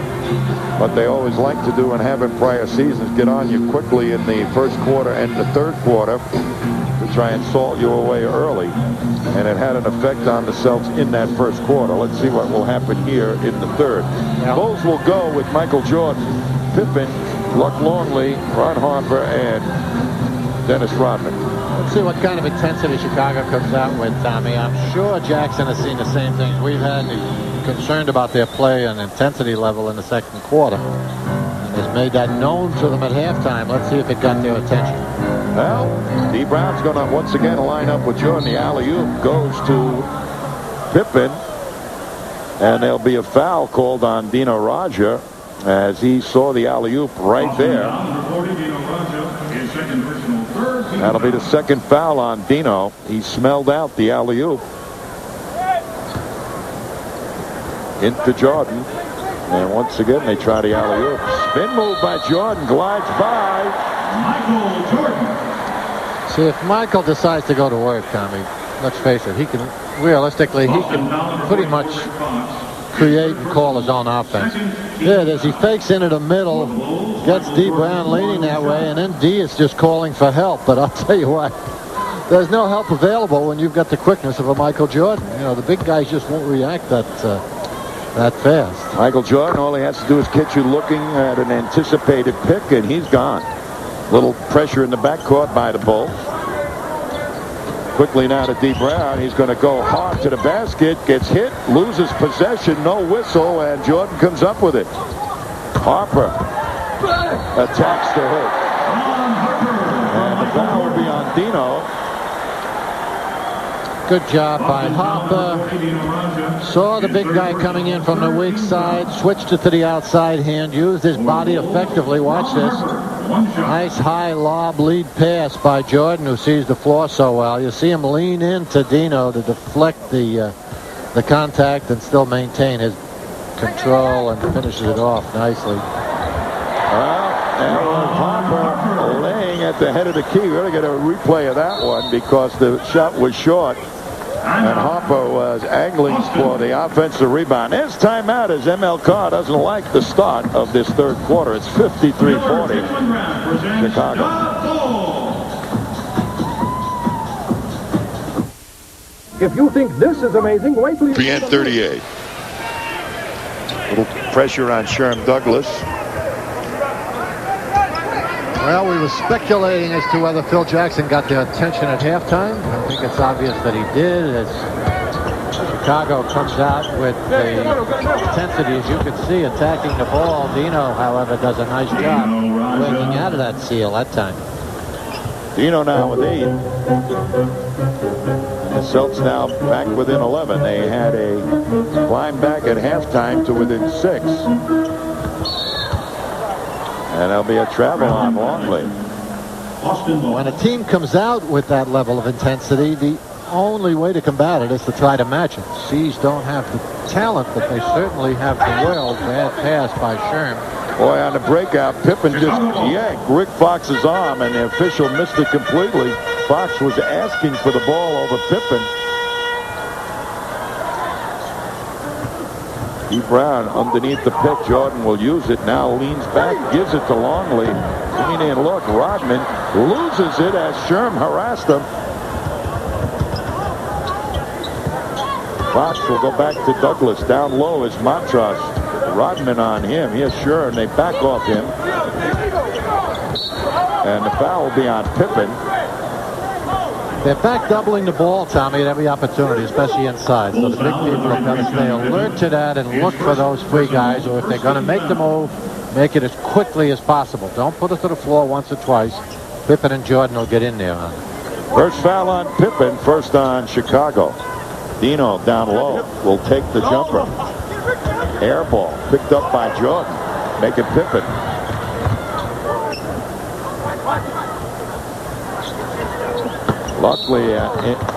what they always like to do and have in prior seasons, get on you quickly in the first quarter and the third quarter to try and salt you away early. And it had an effect on the Celts in that first quarter. Let's see what will happen here in the third. Yeah. Bulls will go with Michael Jordan, Pippen, Luck Longley, Ron Harper, and Dennis Rodman. Let's see what kind of intensity Chicago comes out with, Tommy. I'm sure Jackson has seen the same things we've had. He's concerned about their play and intensity level in the second quarter, and has made that known to them at halftime. Let's see if it got their attention. Well, Dee Brown's going to once again line up with Jordan. The alley-oop goes to Pippen, and there'll be a foul called on Dino Radja as he saw the alley-oop right there. That'll be the second foul on Dino. He smelled out the alley-oop. Into Jordan. And once again, they try the alley-oop. Spin move by Jordan. Glides by Michael Jordan. See, if Michael decides to go to work, Tommy, let's face it, he can, realistically, he can pretty much create and call his own offense. There it is. He fakes into the middle, gets Dee Brown leaning that way, and then Dee is just calling for help. But I'll tell you what, there's no help available when you've got the quickness of a Michael Jordan. You know, the big guys just won't react that fast. Michael Jordan, all he has to do is catch you looking at an anticipated pick, and he's gone. Little pressure in the backcourt by the Bulls. Quickly now to Dee Brown. He's going to go hard to the basket, gets hit, loses possession, no whistle, and Jordan comes up with it. Harper attacks the hook. And the foul will be on Dino. Good job by Harper. Saw the big guy coming in from the weak side, switched it to the outside hand, used his body effectively. Watch this. Nice high lob lead pass by Jordan, who sees the floor so well. You see him lean into Dino to deflect the contact and still maintain his control, and finishes it off nicely. Well, and Harper laying at the head of the key. We're going to get a replay of that one because the shot was short. And Harper was angling for the offensive rebound. There's timeout as ML Carr doesn't like the start of this third quarter. It's 53-40 Chicago. If you think this is amazing, wait till you... 3:38. Little pressure on Sherm Douglas. Well, we were speculating as to whether Phil Jackson got their attention at halftime. I think it's obvious that he did. As Chicago comes out with the intensity, as you can see, attacking the ball. Dino, however, does a nice job breaking out of that seal that time. Dino now with 8. The Celts now back within 11. They had a climb back at halftime to within 6. And there'll be a travel on Longley. When a team comes out with that level of intensity, the only way to combat it is to try to match it. Seas don't have the talent, but they certainly have the will. Bad pass by Sherm. Boy, on the breakout, Pippen just yanked Rick Fox's arm, and the official missed it completely. Fox was asking for the ball over Pippen. E. Brown underneath the pick. Jordan will use it. Now leans back, gives it to Longley. Swinging in, look, Rodman loses it as Sherm harassed him. Fox will go back to Douglas. Down low is Montross. Rodman on him. Here's Sherm. They back off him. And the foul will be on Pippen. They're back doubling the ball, Tommy, at every opportunity, especially inside. So the big people have got to stay alert to that and look for those free guys, or if they're going to make the move, make it as quickly as possible. Don't put it to the floor once or twice. Pippen and Jordan will get in there on it. First foul on Pippen, first on Chicago. Dino down low will take the jumper. Air ball picked up by Jordan. Making Pippen.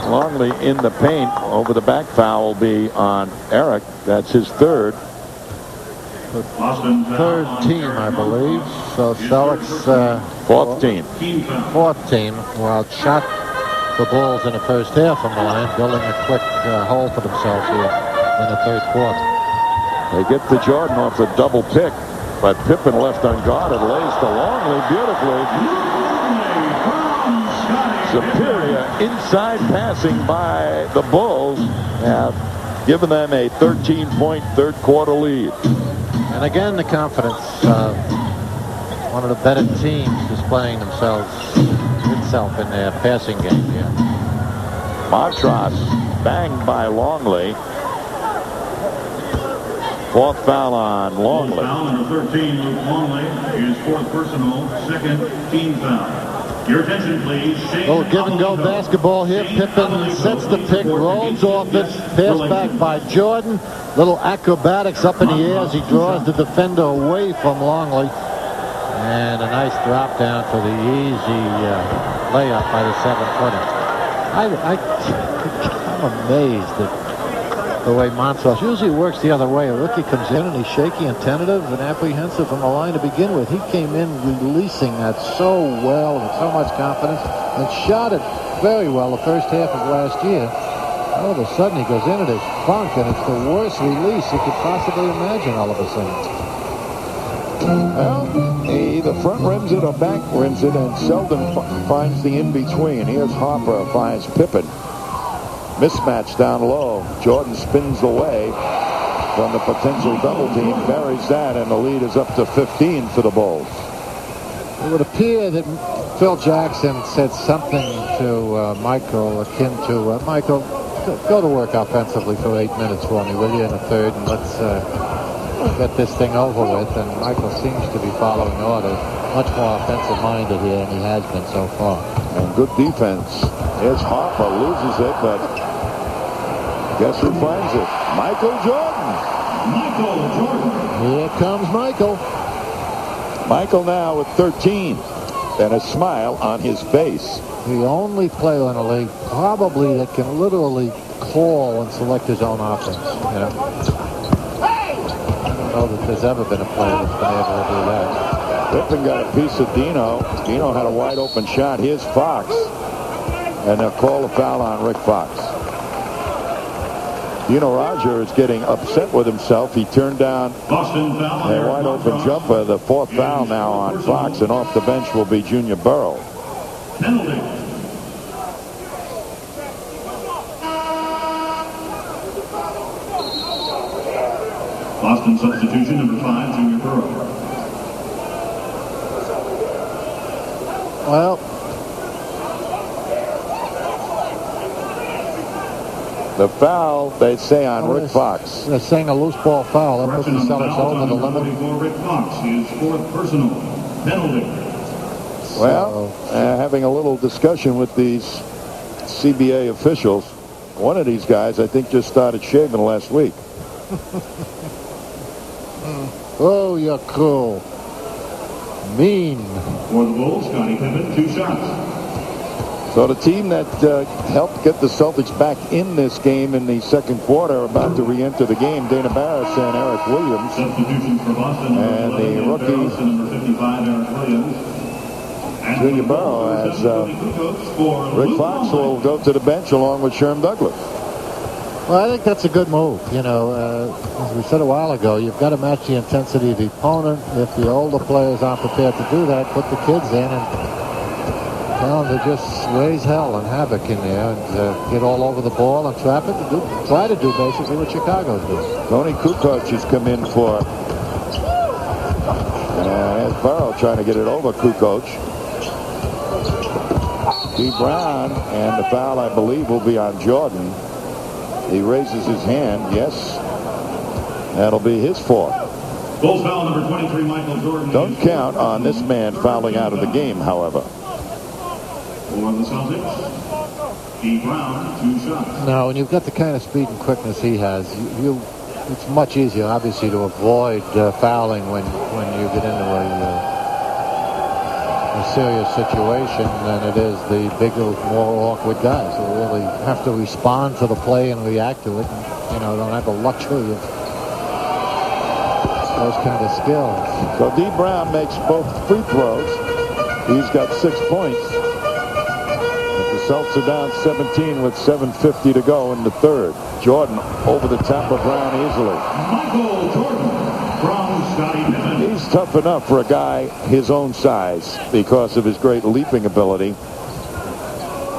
Longley in the paint. Over the back foul will be on Eric. That's his third. Third team, I believe. So Celtics fourth team. Fourth team. Well, shot the Bulls in the first half from the line, building a quick hole for themselves here in the third quarter. They get to Jordan off the double pick, but Pippen left unguarded, lays to Longley beautifully. Superior inside passing by the Bulls have given them a 13-point third quarter lead. And again, the confidence. One of the better teams displaying itself in their passing game here. Montross banged by Longley. Fourth foul on Longley. Foul number 13 with Longley. His fourth personal, second team foul. Your attention, please. Little give-and-go basketball here. Pippen sets the pick, rolls off it, pass back by Jordan. Little acrobatics up in the air as he draws the defender away from Longley. And a nice drop down for the easy layup by the 7-footer. I'm amazed at the way Montross usually works the other way. A rookie comes in and he's shaky and tentative and apprehensive from the line to begin with. He came in releasing that so well with so much confidence and shot it very well the first half of last year. All of a sudden he goes into this funk, and it's the worst release you could possibly imagine all of a sudden. Well, he either front rims it or back rims it, and seldom finds the in-between. Here's Harper, finds Pippen. Mismatch down low. Jordan spins away from the potential double team, buries that, and the lead is up to 15 for the Bulls. It would appear that Phil Jackson said something to Michael akin to, Michael, go to work offensively for 8 minutes for me, will you, in the third, and let's get this thing over with. And Michael seems to be following orders. Much more offensive-minded here than he has been so far. And good defense. Here's Harper, loses it, but guess who finds it? Michael Jordan. Michael Jordan. Here comes Michael. Michael now with 13 and a smile on his face. The only player in the league probably that can literally call and select his own offense. You know? I don't know that there's ever been a player that's been able to do that. Pippen got a piece of Dino. Dino had a wide open shot. Here's Fox. And they'll call a foul on Rick Fox. Dino Radja is getting upset with himself. He turned down a wide open jumper. The fourth foul now on Fox, and off the bench will be Junior Burrow. Penalty. Boston substitution number 5, Junior Burrow. Well, The foul, they say, on Rick Fox. They're saying a loose ball foul. That puts the Celtics over the limit. 44, Rick Fox, his 4th personal penalty. Well, having a little discussion with these CBA officials. One of these guys, I think, just started shaving last week. Oh, you're cool. Mean. For the Bulls, Scottie Pippen, 2 shots. So the team that helped get the Celtics back in this game in the second quarter are about to re-enter the game. Dana Barris and Eric Williams. Substitutions for Boston. And the rookie, number 55, Eric Williams. Junior Burrow, as Rick Fox will go to the bench along with Sherm Douglas. Well, I think that's a good move. You know, as we said a while ago, you've got to match the intensity of the opponent. If the older players aren't prepared to do that, put the kids in and tell them to just raise hell and havoc in there and get all over the ball and trap it. Try to do basically what Chicago's doing. Tony Kukoc has come in for. There's Burrow trying to get it over Kukoc. Dee Brown, and the foul, I believe, will be on Jordan. He raises his hand. Yes. That'll be his 4th. Bulls foul number 23, Michael Jordan. Don't count on this man fouling out of the game, however. For the Celtics, Dee Brown, 2 shots. Now, when you've got the kind of speed and quickness he has, it's much easier, obviously, to avoid fouling when you get into a serious situation than it is the bigger, more awkward guys who really have to respond to the play and react to it, and, you know, don't have the luxury of those kind of skills. So Dee Brown makes both free throws. He's got 6 points. But the Celtics are down 17 with 7:50 to go in the third. Jordan over the top of Brown easily. Michael Jordan from Scottie Pippen. He's tough enough for a guy his own size because of his great leaping ability.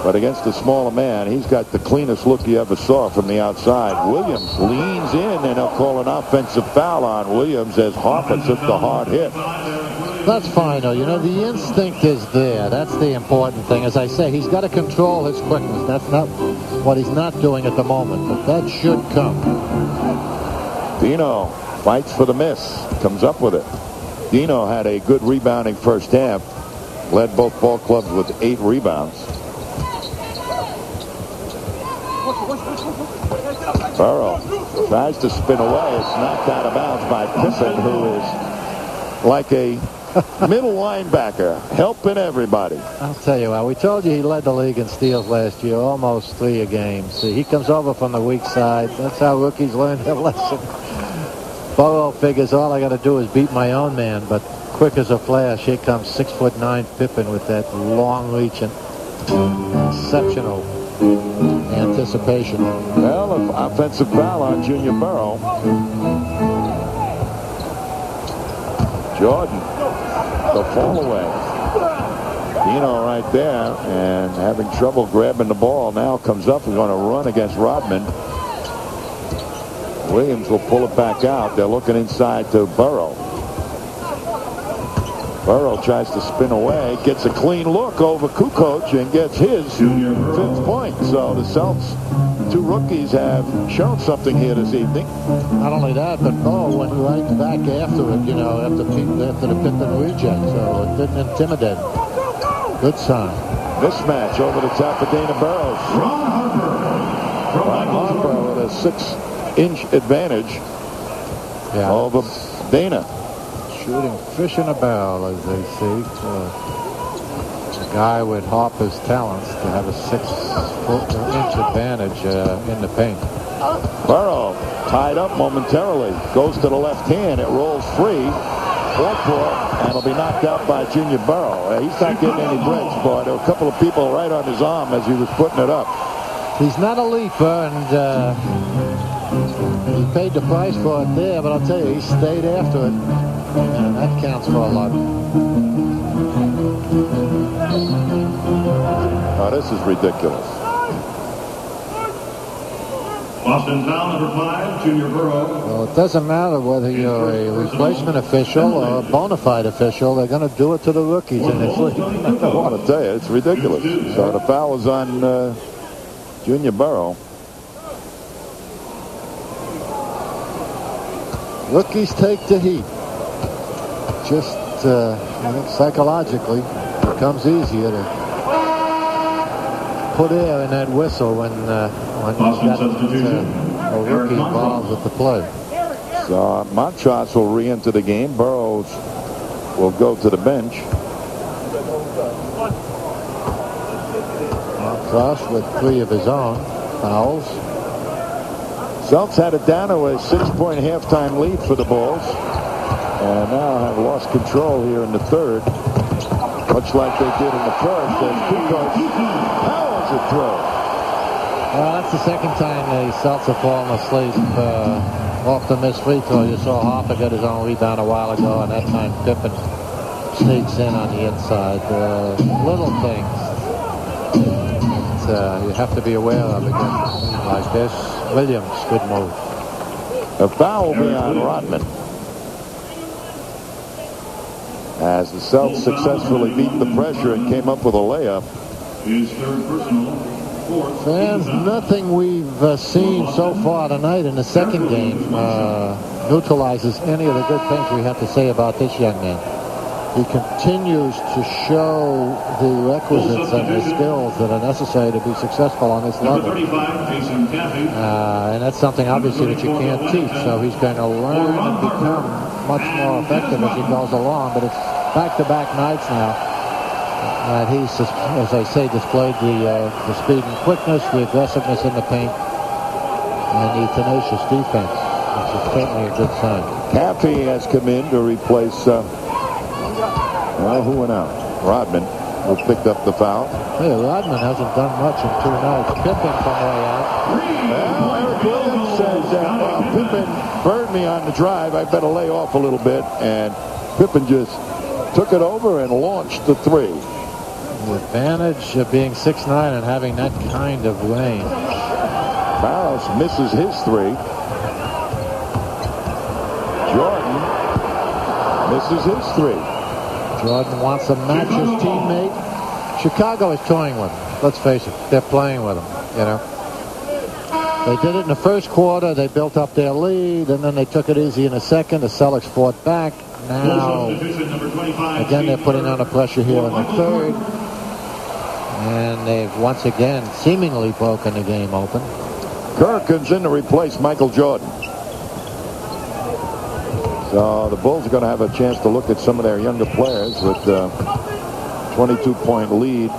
But against a smaller man, he's got the cleanest look you ever saw from the outside. Williams leans in, and they'll call an offensive foul on Williams as Harper took the hard hit. That's fine, though. You know, the instinct is there. That's the important thing. As I say, he's got to control his quickness. That's not what he's not doing at the moment, but that should come. Dino fights for the miss, comes up with it. Dino had a good rebounding first half, led both ball clubs with 8 rebounds. Burrow tries to spin away. It's knocked out of bounds by Pippen, who is like a middle linebacker, helping everybody. I'll tell you what, we told you he led the league in steals last year, almost 3 a game. See, he comes over from the weak side. That's how rookies learn their lesson. Burrow figures all I got to do is beat my own man, but quick as a flash, here comes 6'9" Pippen with that long reach and exceptional anticipation. Well, an offensive foul on Junior Burrow. Jordan, the fall away. Dino right there, and having trouble grabbing the ball. Now comes up and going to run against Rodman. Williams will pull it back out. They're looking inside to Burrow. Burrow tries to spin away, gets a clean look over Kukoc and gets his 5th point. So the Celtics, 2 rookies, have shown something here this evening. Not only that, but Burrow went right back after it, you know, after the Pippen reject, so it didn't intimidate him. Good sign. Mismatch over the top of Dana Burrows. Ron Harper with a 6-inch advantage over Dana. Shooting fish in a barrel, as they see. A guy with Harper's talents to have a 6-inch advantage in the paint. Burrow tied up momentarily. Goes to the left hand. It rolls free. And it'll be knocked out by Junior Burrow. He's not getting any breaks, but there were a couple of people right on his arm as he was putting it up. He's not a leaper, and he paid the price for it there, but I'll tell you, he stayed after it. And that counts for a lot. Oh, this is ridiculous. Boston foul number 5, Junior Burrow. Well, it doesn't matter whether you're a replacement official or a bona fide official. They're going to do it to the rookies in this league. I want to tell you, it's ridiculous. So the foul is on Junior Burrow. Rookies take the heat. Just I think psychologically, it becomes easier to put air in that whistle when you've got a rookie involved with the play. So Montross will re-enter the game. Burroughs will go to the bench. Montross with 3 of his own fouls. Celts had it down to a 6-point halftime lead for the Bulls. And now have lost control here in the third. Much like they did in the first. As Kukoc powers it through. Well, that's the second time the Celts have fallen asleep off the missed free throw. You saw Harper get his own rebound a while ago, and that time Pippen sneaks in on the inside. Little things that you have to be aware of against like this. Williams, good move. A foul will be on Rodman. As the Celts successfully beat the pressure and came up with a layup. His third personal. Fans, nothing we've seen so far tonight in the second game neutralizes any of the good things we have to say about this young man. He continues to show the requisites and the skills that are necessary to be successful on this level. And that's something obviously that you can't teach. So he's going to learn and become much more effective as he goes along. But it's back-to-back nights now. And he's, as I say, displayed the speed and quickness, the aggressiveness in the paint, and the tenacious defense, which is certainly a good sign. Caffey has come in to replace, well, who went out? Rodman, who picked up the foul. Hey, Rodman hasn't done much in 2 nights. Pippen from way out. Well, Eric Williams says that Pippen burned me on the drive. I better lay off a little bit, and Pippen just took it over and launched the 3. The advantage of being 6'9" and having that kind of range. Barros misses his 3. Jordan misses his 3. Jordan wants to match his teammate. Chicago is toying with him. Let's face it, they're playing with him, you know. They did it in the first quarter. They built up their lead, and then they took it easy in the second. The Celtics fought back. Now, again, they're putting on the pressure here in the third. And they've once again seemingly broken the game open. Kerr comes in to replace Michael Jordan. So the Bulls are going to have a chance to look at some of their younger players with 22-point lead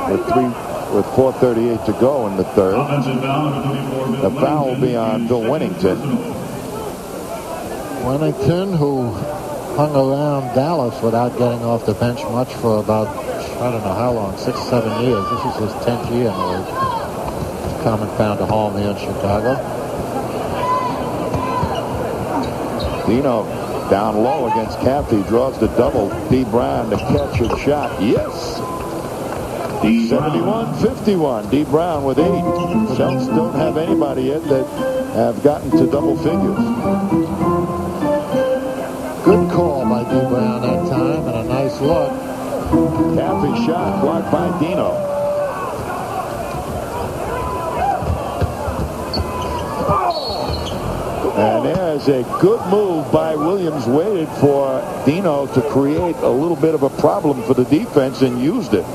with 4:38 to go in the third. The foul will be on Bill Wennington. Wennington, who hung around Dallas without getting off the bench much for about, I don't know how long, 6 or 7 years. This is his 10th year in the league. He's come and found a home here in Chicago. Dino down low against Caffey, draws the double. D. Brown to catch his shot. Yes! 71-51. D. Brown with 8. Celts don't have anybody yet that have gotten to double figures. Good call by D. Brown that time, and a nice look. Caffey shot blocked by Dino. And there's a good move by Williams. Waited for Dino to create a little bit of a problem for the defense and used it.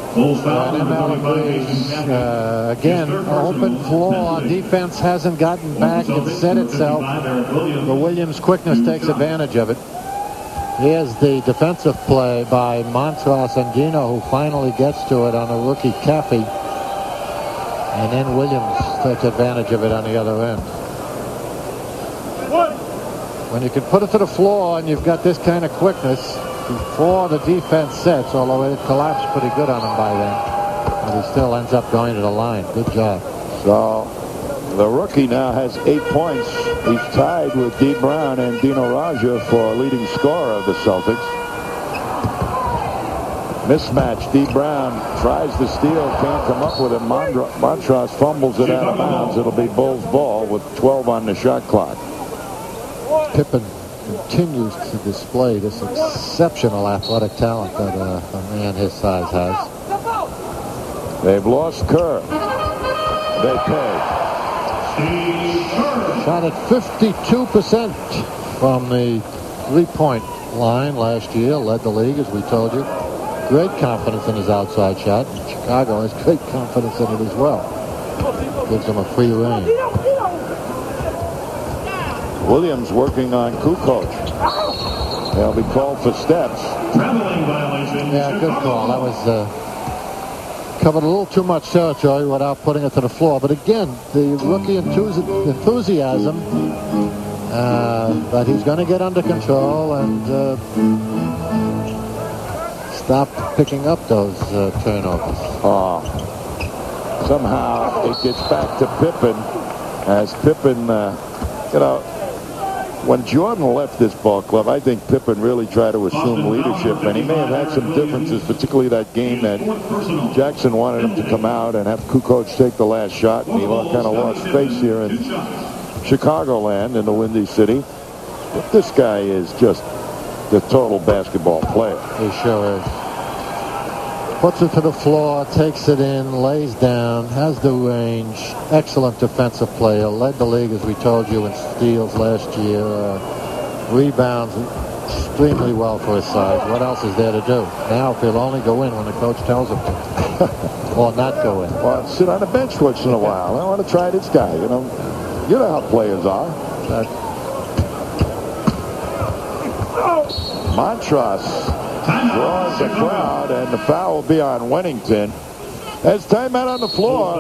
Again, open floor. Defense hasn't gotten back and set itself. The Williams quickness takes advantage of it. Here's the defensive play by Montross and Dino, who finally gets to it on a rookie Caffey. And then Williams takes advantage of it on the other end. When you can put it to the floor and you've got this kind of quickness before the defense sets, although it collapsed pretty good on him by then, but he still ends up going to the line. Good job. So the rookie now has 8 points. He's tied with D. Brown and Dino Radja for leading scorer of the Celtics. Mismatch. D. Brown tries to steal, can't come up with it. Montross fumbles it out of bounds. It'll be Bulls ball with 12 on the shot clock. Pippen continues to display this exceptional athletic talent that a man his size has. They've lost Kerr. They pay. Shot at 52%. from the three-point line last year, led the league, as we told you. Great confidence in his outside shot. Chicago has great confidence in it as well. Gives him a free rein. Williams working on Kukoc. They'll be called for steps. Traveling violation. Yeah, good call. That was covered a little too much territory without putting it to the floor. But again, the rookie enthusiasm that he's going to get under control and stop picking up those turnovers. Somehow it gets back to Pippen as Pippen, when Jordan left this ball club, I think Pippen really tried to assume leadership, and he may have had some differences, particularly that game that Jackson wanted him to come out and have Kukoc take the last shot, and he kind of lost face here in Chicagoland in the Windy City. But this guy is just the total basketball player. He sure is. Puts it to the floor, takes it in, lays down, has the range. Excellent defensive player. Led the league, as we told you, in steals last year. Rebounds extremely well for his size. What else is there to do? Now, if he'll only go in when the coach tells him to. Or not go in. Well, sit on the bench once in a while. I want to try this guy, You know how players are. Montross draws the crowd, and the foul will be on Wennington. As timeout on the floor,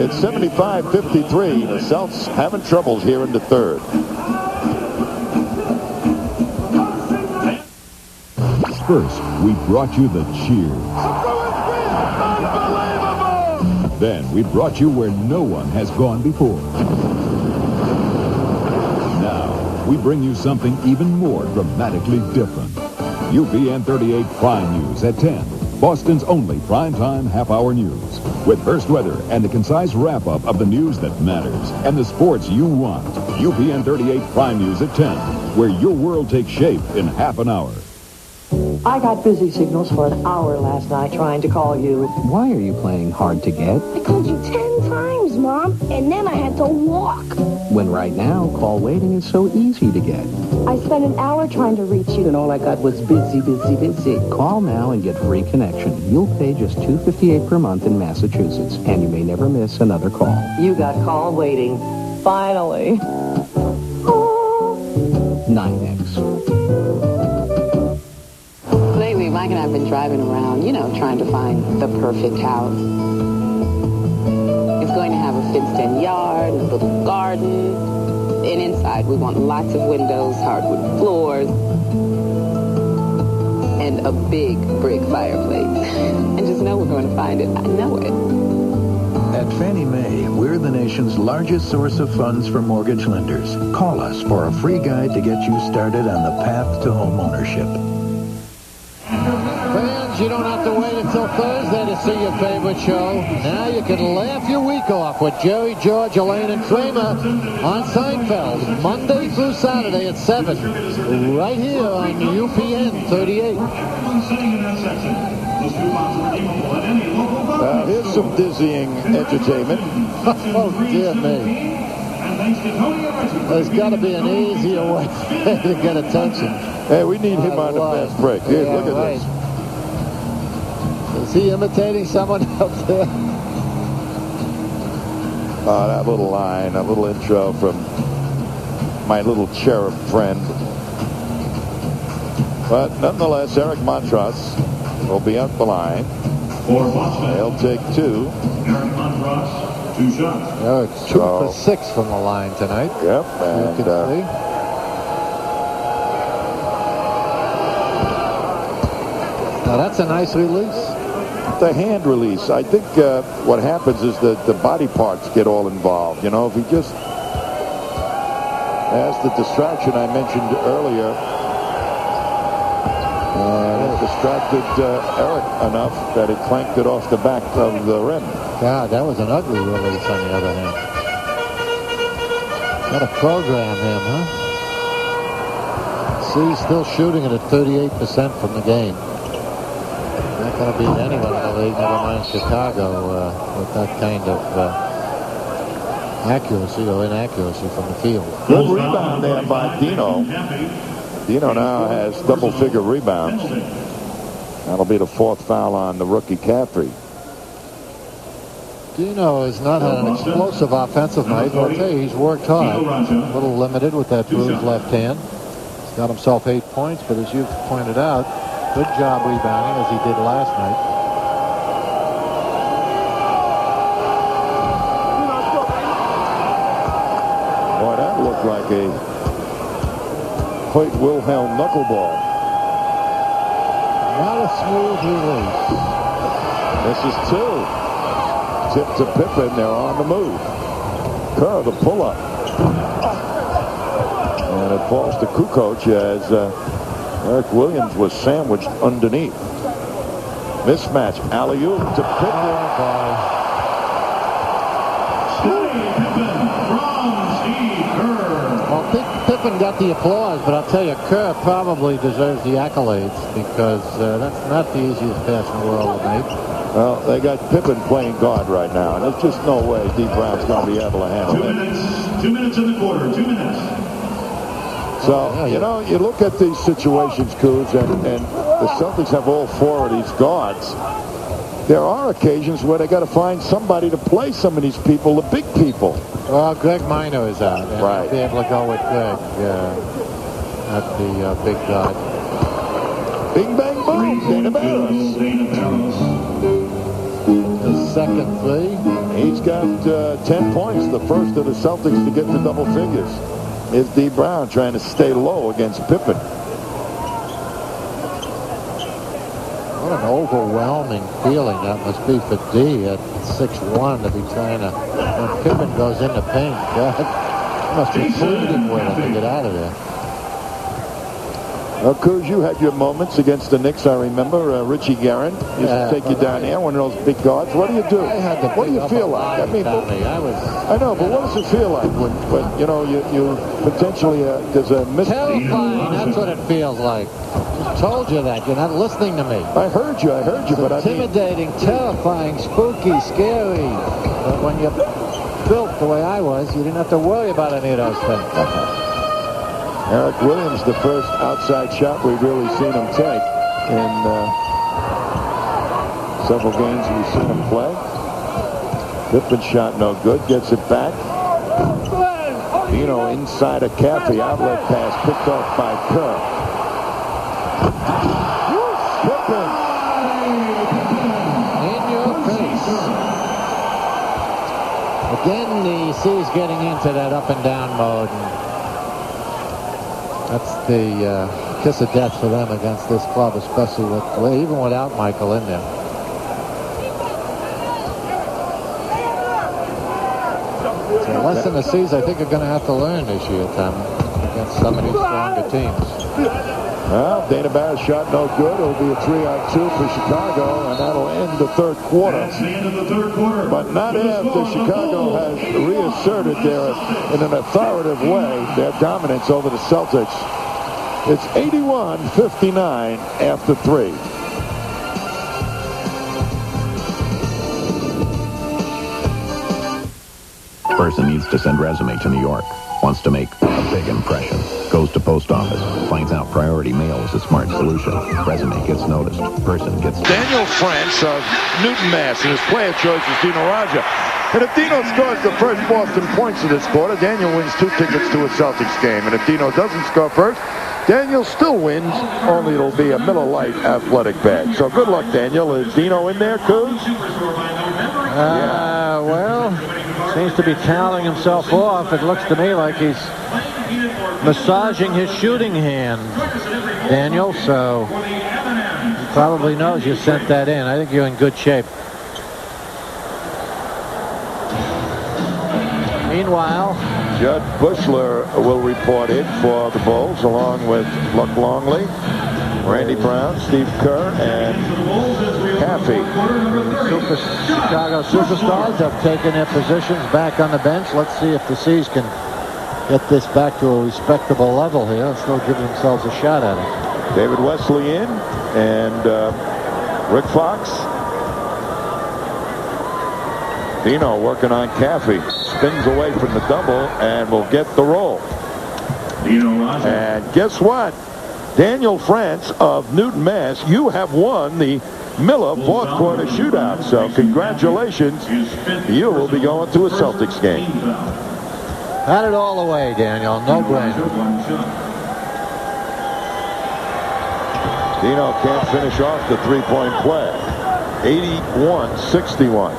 it's 75-53. The Celtics having troubles here in the third. First, we brought you the cheers. Then we brought you where no one has gone before. Now, we bring you something even more dramatically different. UPN 38 Prime News at 10. Boston's only primetime half-hour news. With first weather and a concise wrap-up of the news that matters and the sports you want. UPN 38 Prime News at 10, where your world takes shape in half an hour. I got busy signals for an hour last night trying to call you. Why are you playing hard to get? I called you 10 times, Mom, and then I had to walk. When right now, call waiting is so easy to get. I spent an hour trying to reach you, and all I got was busy, busy, busy. Call now and get free connection. You'll pay just $2.58 per month in Massachusetts, and you may never miss another call. You got call waiting. Finally. 9X. Lately, Mike and I have been driving around, trying to find the perfect house. It's going to have a fenced-in yard, a little garden, and inside we want lots of windows, hardwood floors, and a big brick fireplace. And just know we're going to find it. I know it. At Fannie Mae, we're the nation's largest source of funds for mortgage lenders. Call us for a free guide to get you started on the path to home ownership. Fans, you don't have to wait until Thursday to see your favorite show. Now you can laugh your week off with Jerry, George, Elaine, and Kramer on Seinfeld, Monday through Saturday at 7, right here on UPN 38. Here's some dizzying entertainment. Oh, dear me. There's got to be an easier way to get attention. Hey, we need him on the fast break. Here, look at this. Is he imitating someone out there? That little line, a little intro from my little cherub friend. But nonetheless, Eric Montross will be up the line. They'll take two. Eric Montross, 2 shots. It's 2 for 6 from the line tonight. Yep, and you can see. Now that's a nice release. The hand release. I think what happens is that the body parts get all involved. If he just has the distraction I mentioned earlier, it distracted Eric enough that it clanked it off the back of the rim. God, that was an ugly release on the other hand. Got to program him, huh? See, he's still shooting it at 38% from the game. Not going to beat anyone in the league, never mind Chicago, with that kind of accuracy or inaccuracy from the field. Good rebound there by Dino. Dino now has double-figure rebounds. That'll be the 4th foul on the rookie Caffrey. Dino has not had an explosive offensive night, but I'll tell you, he's worked hard. A little limited with that bruised left hand. He's got himself 8 points, but as you've pointed out, good job rebounding as he did last night. Boy, that looked like a Hoyt Wilhelm knuckleball. Not a smooth release. This is 2. Tip to Pippen. They're on the move. Kerr, the pull-up. And it falls to Kukoc as Eric Williams was sandwiched underneath. Mismatch. Alley-oop to Pippen. Well, Pippen got the applause, but I'll tell you, Kerr probably deserves the accolades because that's not the easiest pass in the world to make. Well, they got Pippen playing guard right now, and there's just no way D. Brown's going to be able to handle it. 2 minutes in the quarter. 2 minutes. So, you know, you look at these situations, Coos, and the Celtics have all 4 of these guards. There are occasions where they got to find somebody to play some of these people, the big people. Well, Greg Minor is out. And right. I'll be able to go with Greg at the big guard. Bing, bang, boom. Dana Barris. His second 3. He's got 10 points, the first of the Celtics to get to double figures. Is D. Brown trying to stay low against Pippen. What an overwhelming feeling that must be for D at 6'1" to be trying to, when Pippen goes into paint, God, he must be pleading with him to get out of there. Well, Coos, you had your moments against the Knicks, I remember. Richie Guerin used to take you down there, one of those big guards. What do you do? What do you feel like? I mean, I know, but what does it feel like when you know, you potentially, there's a terrifying, that's what it feels like. I told you that. You're not listening to me. I heard you, but intimidating, terrifying, spooky, scary. But when you're built the way I was, you didn't have to worry about any of those things. Eric Williams, the first outside shot we've really seen him take in several games we've seen him play. Pippen shot no good, gets it back. Dino inside of Caffey, outlet pass picked off by Kerr. Pippen. In your face. Again, the C's getting into that up and down mode. That's the kiss of death for them against this club, especially with even without Michael in there. So a lesson the C's, I think, are going to have to learn this year, Tom, against some of these stronger teams. Well, Dana Barris shot no good. It'll be a 3-on-2 for Chicago, and that'll end the third quarter. That's the end of the third quarter. But not after Chicago has reasserted in an authoritative way their dominance over the Celtics. It's 81-59 after 3. Person needs to send resume to New York. Wants to make a big impression. Goes to post office. Finds out priority mail is a smart solution. Resume gets noticed. Person gets... Daniel France of Newton, Mass. And his player choice is Dino Radja. And if Dino scores the first Boston points of this quarter, Daniel wins 2 tickets to a Celtics game. And if Dino doesn't score first, Daniel still wins, only it'll be a Miller Lite athletic bag. So good luck, Daniel. Is Dino in there, Coos? Well, seems to be toweling himself off. It looks to me like he's massaging his shooting hand, Daniel, so he probably knows you sent that in. I think you're in good shape. Meanwhile, Judd Bushler will report in for the Bulls, along with Luck Longley, Randy Brown, Steve Kerr, and Caffey. Chicago superstars have taken their positions back on the bench. Let's see if the C's can get this back to a respectable level here and still give themselves a shot at it. David Wesley in, and Rick Fox. Dino working on Caffey. spins away from the double and will get the roll. And guess what? Daniel France of Newton, Mass., you have won the Miller fourth quarter shootout. So congratulations. You will be going to a Celtics game. Had it all the way, Daniel. No brainer. Dino can't finish off the three-point play. 81-61.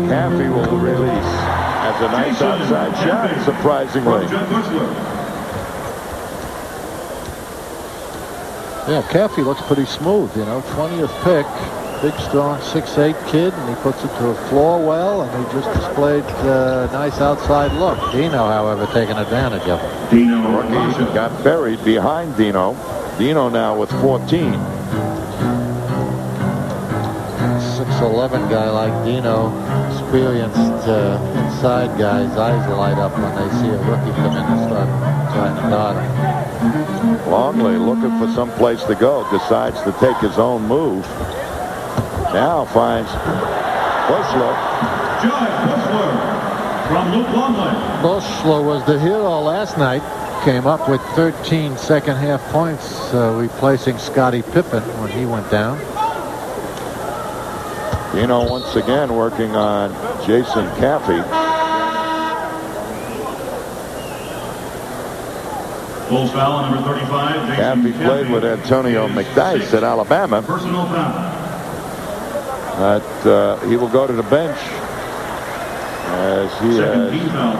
Caffey will release as a nice outside shot, surprisingly. Yeah, Caffey looks pretty smooth, you know, 20th pick. Big, strong 6'8" kid, and he puts it to a floor well, and he just displayed a nice outside look. Dino, however, taking advantage of it. Rookie got buried behind Dino. Dino now with 14. 6'11" guy like Dino, experienced inside guys' eyes light up when they see a rookie come in and start trying to guard him. Longley looking for some place to go, decides to take his own move. Now finds Bushler. Judge Bushler from Luke Longley. Bushler was the hero last night. Came up with 13 second-half points, replacing Scottie Pippen when he went down. Dino once again working on Jason Caffey. Bulls foul number 35. Caffey played with Antonio McDyess at Alabama. Personal foul. But he will go to the bench as he has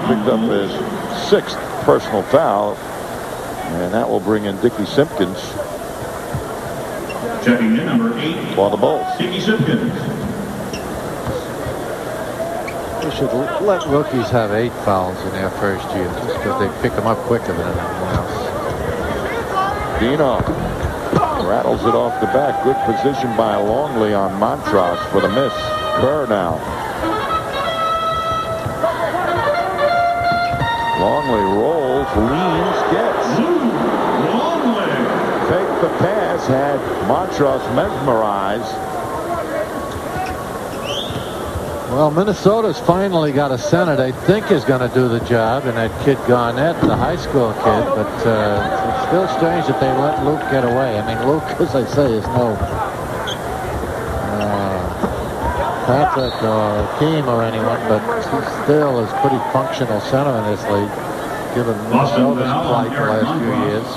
picked up his 6th personal foul. And that will bring in Dickie Simpkins. Checking in number 8 for the Bulls. Dickie Simpkins. We should let rookies have 8 fouls in their first year, just because they pick them up quicker than anyone else. Dino rattles it off the back. Good position by Longley on Montross for the miss. Kerr now. Longley rolls, leans, gets. Longley. Take the pass, had Montross mesmerized. Well, Minnesota's finally got a center they think is going to do the job, and that kid Garnett, the high school kid, but it's still strange that they let Luke get away. I mean, Luke, as I say, is no Patrick or Akeem or anyone, but he still is pretty functional center in this league, given Minnesota's plight the last few years.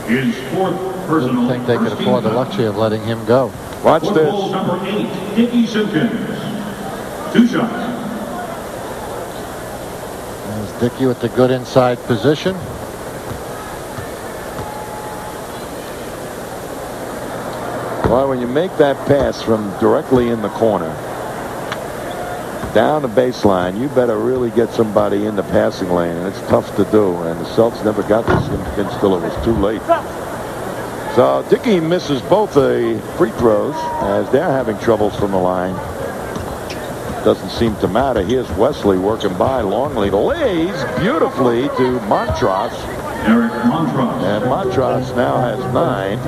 His 4th personal. I think they could afford the luxury of letting him go. Watch this. Bulls number 8, Dickie Simpkins. 2 shots. There's Dickie with the good inside position. Well, when you make that pass from directly in the corner down the baseline, you better really get somebody in the passing lane, and it's tough to do. And the Celtics never got this until it was too late. So Dickie misses both the free throws as they're having troubles from the line. Doesn't seem to matter. Here's Wesley working by. Longley lays beautifully to Montross. Eric Montross. And Montross now has 9.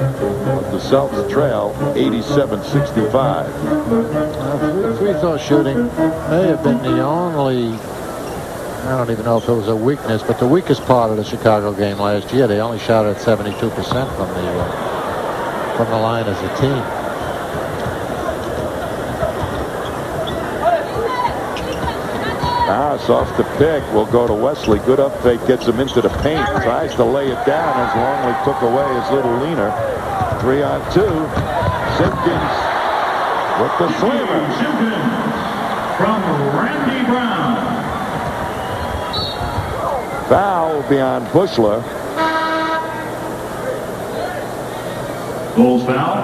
But the Celtics trail 87-65. Free throw shooting may have been the only, I don't even know if it was a weakness, but the weakest part of the Chicago game last year. They only shot at 72% from the line as a team. Pass off the pick will go to Wesley. Good up fake, gets him into the paint. Tries to lay it down as Longley took away his little leaner. 3-on-2. Simpkins with the slammer. Simpkins from Randy Brown. Foul will be on Bushler. Bulls foul.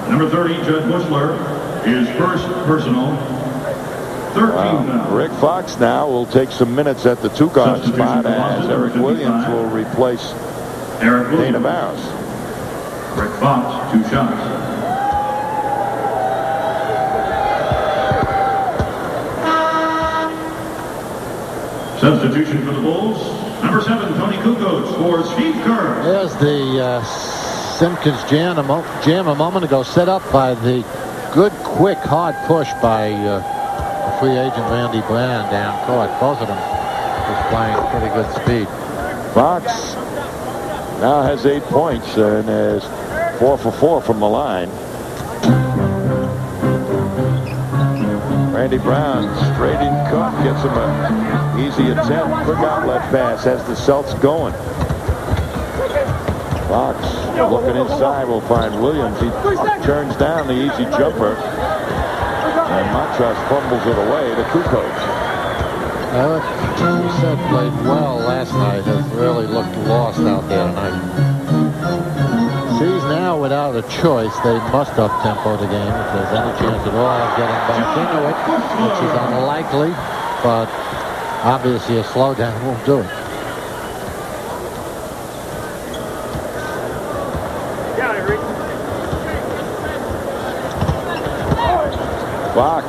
Number 30, Judd Bushler. His 1st personal. 13 foul. Rick Fox now will take some minutes at the 2-guard spot as Eric Williams will replace Dana Barros. Rick Fox, 2 shots. Substitution for the Bulls. Number 7, Tony Kukoc for Steve Kerr. There's the Simpkins jam a moment ago, set up by the good, quick, hard push by free agent Randy Brown down court. Both of them just playing pretty good speed. Fox now has 8 points and is 4 for 4 from the line. Randy Brown straight in cut, gets him an easy attempt. Quick outlet pass has the Celts going. Fox looking inside will find Williams. He turns down the easy jumper. And Montrose fumbles it away to Kukoc. Eric, who said played well last night, has really looked lost out there tonight. Sees now without a choice, they must up-tempo the game if there's any chance at all of getting back into it, which is unlikely, but obviously a slowdown won't do it. Fox.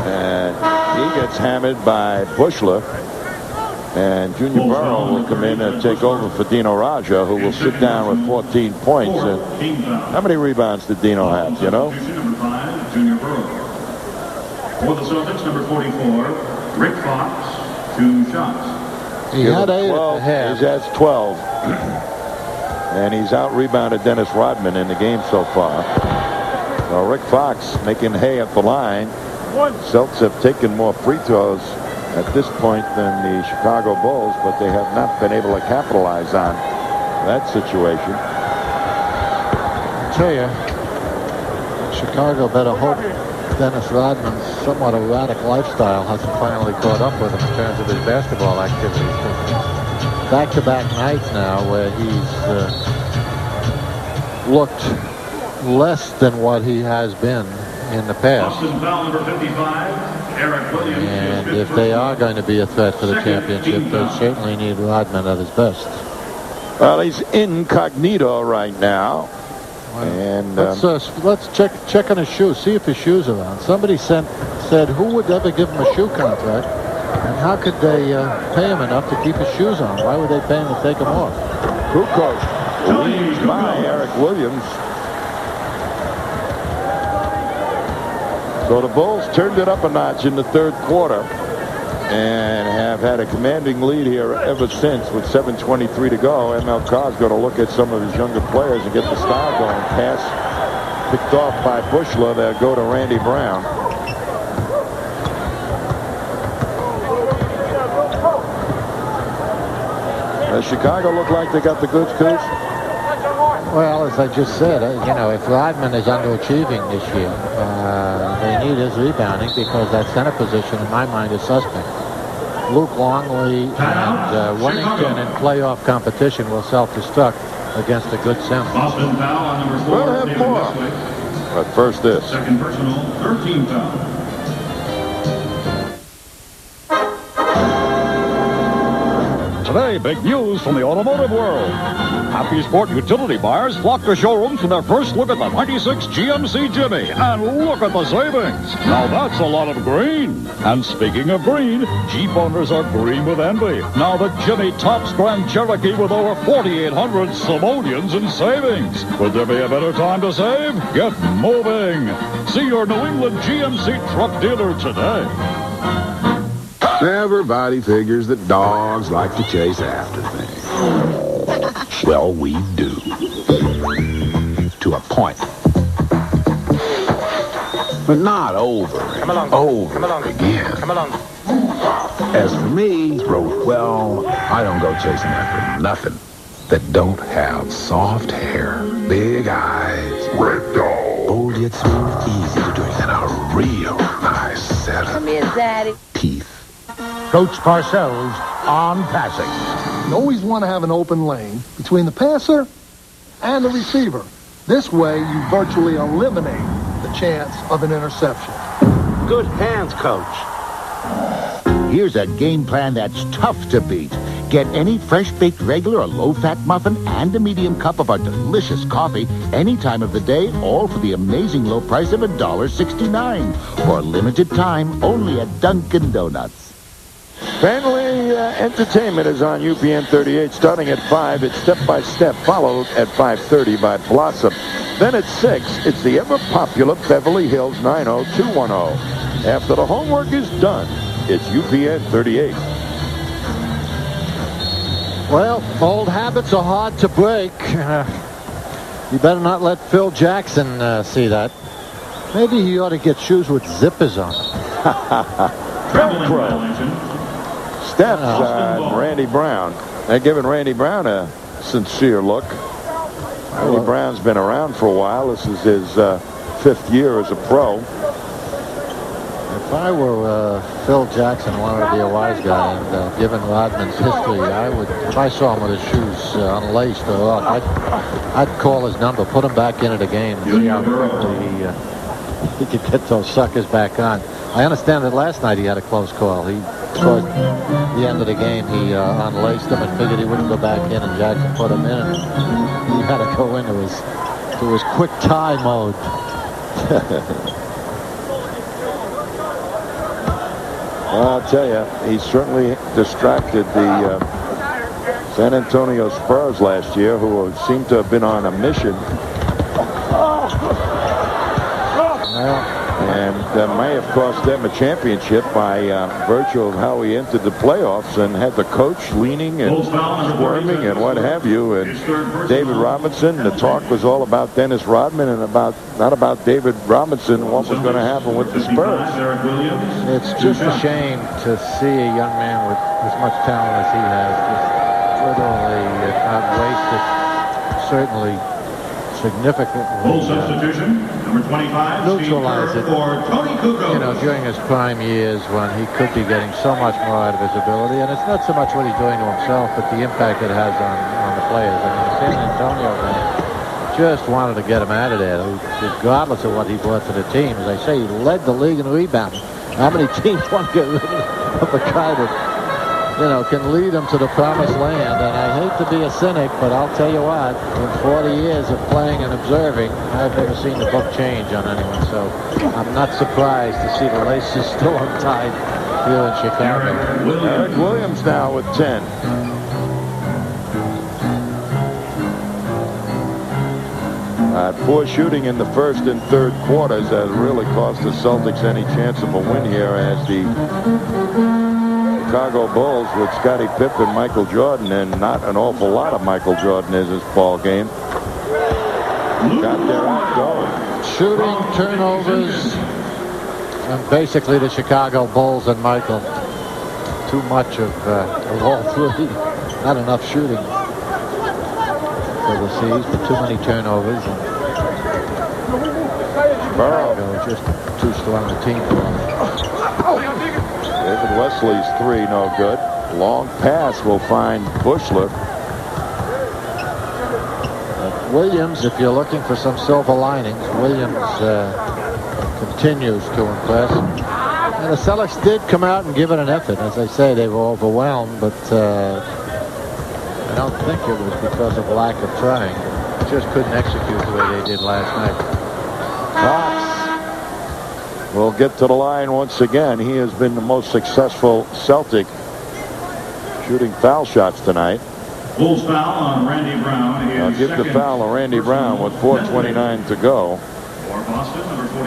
And he gets hammered by Bushler. And Junior Burrow will come in and take over for Dino Raja, who will sit down with 14 points. And how many rebounds did Dino have, you know? Number 5, Junior Burrow. For the Celtics, number 44, Rick Fox, 2 shots. He had 8 at the half. He has 12. And he's out-rebounded Dennis Rodman in the game so far. So Rick Fox making hay at the line. Celtics have taken more free throws at this point than the Chicago Bulls, but they have not been able to capitalize on that situation. I tell you, Chicago better hope Dennis Rodman's somewhat erratic lifestyle hasn't finally caught up with him in terms of his basketball activities. Back-to-back nights now where he's looked less than what he has been in the past. Boston foul number 55, Eric Williams. And if they are going to be a threat for the championship, they certainly need Rodman at his best. Well, he's incognito right now. And let's check on his shoes, see if his shoes are on. Somebody said who would ever give him a shoe contract, and how could they pay him enough to keep his shoes on? Why would they pay him to take them off? Kukoc leads by Eric Williams. So the Bulls turned it up a notch in the third quarter and have had a commanding lead here ever since with 7:23 to go. MLK's going to look at some of his younger players and get the style going. Pass picked off by Bushler. They'll go to Randy Brown. Does Chicago look like they got the goods, Coach? Well, as I just said, you know, if Rodman is underachieving this year, they need his rebounding because that center position, in my mind, is suspect. Luke Longley and Wennington in playoff competition will self-destruct against a good center. Boston foul on number 4. We'll have more. But first this. Second personal, 13 foul. Today, big news from the automotive world. Happy Sport utility buyers flock to showrooms for their first look at the 96 GMC Jimmy. And look at the savings. Now that's a lot of green. And speaking of green, Jeep owners are green with envy. Now the Jimmy tops Grand Cherokee with over 4,800 simoleons in savings. Could there be a better time to save? Get moving. See your New England GMC truck dealer today. Everybody figures that dogs like to chase after things. Well, we do. To a point. But not over and over again. Come along. As for me, well, I don't go chasing after nothing that don't have soft hair, big eyes, red dog, bold yet smooth, easy to drink, and a real nice set of Come here, Daddy. teeth. Coach Parcells on passing. You always want to have an open lane between the passer and the receiver. This way, you virtually eliminate the chance of an interception. Good hands, Coach. Here's a game plan that's tough to beat. Get any fresh-baked regular or low-fat muffin and a medium cup of our delicious coffee any time of the day, all for the amazing low price of $1.69. For a limited time, only at Dunkin' Donuts. Family Entertainment is on UPN 38 starting at 5. It's Step by Step, followed at 5:30 by Blossom. Then at 6, it's the ever-popular Beverly Hills 90210. After the homework is done, it's UPN 38. Well, old habits are hard to break. You better not let Phil Jackson see that. Maybe he ought to get shoes with zippers on. Velcro. Steps on Randy Brown. They're giving Randy Brown a sincere look. Randy Brown's been around for a while. This is his 5th year as a pro. If I were Phil Jackson, wanted to be a wise guy, and given Rodman's history, I would, if I saw him with his shoes unlaced or off, I'd call his number, put him back into the game, and see how quickly he could get those suckers back on. I understand that last night he had a close call. Towards the end of the game, he unlaced him and figured he wouldn't go back in, and Jackson put him in. And he had to go into his quick tie mode. Well, I'll tell you, he certainly distracted the San Antonio Spurs last year, who seemed to have been on a mission. And may have cost them a championship by virtue of how he entered the playoffs and had the coach leaning and squirming and what have you. And David Robinson, the talk was all about Dennis Rodman and not about David Robinson, what was going to happen with the Spurs. It's just a shame to see a young man with as much talent as he has just literally, if not wasted, certainly significantly neutralize it, during his prime years when he could be getting so much more out of his ability. And it's not so much what he's doing to himself, but the impact it has on the players. I mean, the San Antonio man just wanted to get him out of there, regardless of what he brought to the team. As I say, he led the league in rebounding. How many teams want to get rid of a guy that, can lead them to the promised land? And I hate to be a cynic, but I'll tell you what, in 40 years of playing and observing, I've never seen the book change on anyone. So I'm not surprised to see the laces still untied here in Chicago. Eric Williams now with 10. Poor shooting in the first and third quarters has really cost the Celtics any chance of a win here, as the Chicago Bulls with Scottie Pippen, Michael Jordan, and not an awful lot of Michael Jordan in this ball game, got their own going. Shooting, turnovers, and basically the Chicago Bulls and Michael. Too much of all three. Not enough shooting for the C's, but too many turnovers. And just too strong a team for them. David Wesley's three, no good. Long pass will find Bushler. Williams, if you're looking for some silver linings, Williams continues to impress. And the Celtics did come out and give it an effort. As I say, they were overwhelmed, but I don't think it was because of lack of trying. They just couldn't execute the way they did last night. Fox will get to the line once again. He has been the most successful Celtic shooting foul shots tonight. Bulls foul on Randy Brown. I'll give the foul to Randy Brown with 4:29 to go.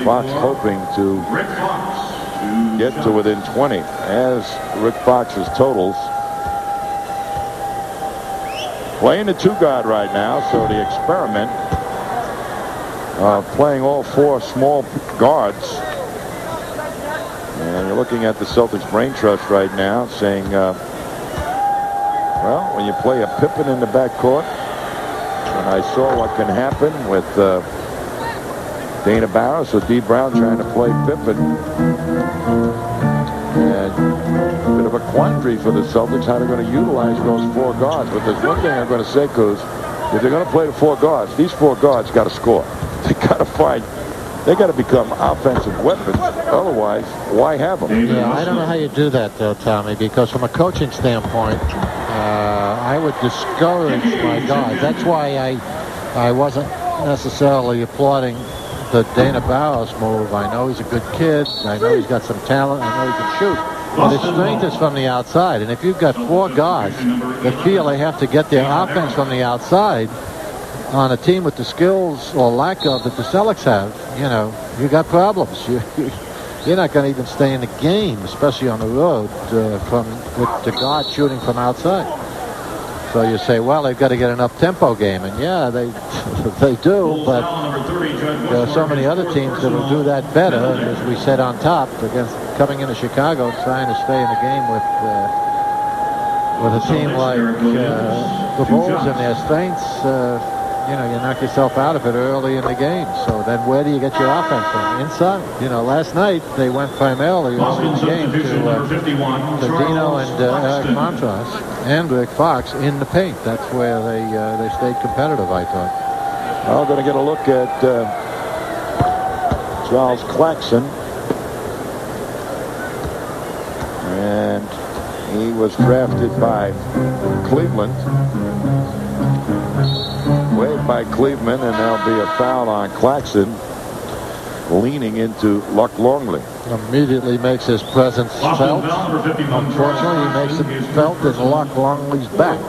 Fox hoping to get to within 20, as Rick Fox's totals. Playing the two guard right now, so the experiment playing all four small guards. And you're looking at the Celtics brain trust right now saying, well, when you play a Pippen in the backcourt, and I saw what can happen with Dana Barros or D. Brown trying to play Pippen. And a bit of a quandary for the Celtics, how they're going to utilize those four guards. But there's one thing I'm going to say, Kuz. If they're going to play the four guards, these four guards got to score. They got to find. They got to become offensive weapons. Otherwise, why have them? Yeah, I don't know how you do that, though, Tommy, because from a coaching standpoint, I would discourage my guys. That's why I wasn't necessarily applauding the Dana Barros move. I know he's a good kid. I know he's got some talent. I know he can shoot. But his strength is from the outside, and if you've got 4 guards that feel they have to get their offense from the outside on a team with the skills or lack of that the Celtics have, you got problems. You're not going to even stay in the game, especially on the road, with the guard shooting from outside. So you say, well, they've got to get an up-tempo game, and yeah, they do, but there are so many other teams that will do that better, as we said on top, against coming into Chicago and trying to stay in the game with a team like the Bulls and their strengths. You knock yourself out of it early in the game. So then where do you get your offense from? Inside. Last night they went primarily early in the game to Dino and Eric Montross and Rick Fox in the paint. That's where they stayed competitive, I thought. I'm going to get a look at Charles Claxton. And he was drafted by Cleveland. Waved by Cleveland, and there'll be a foul on Claxton, leaning into Luck Longley. Immediately makes his presence felt. Unfortunately, he makes it felt in Luck Longley's back.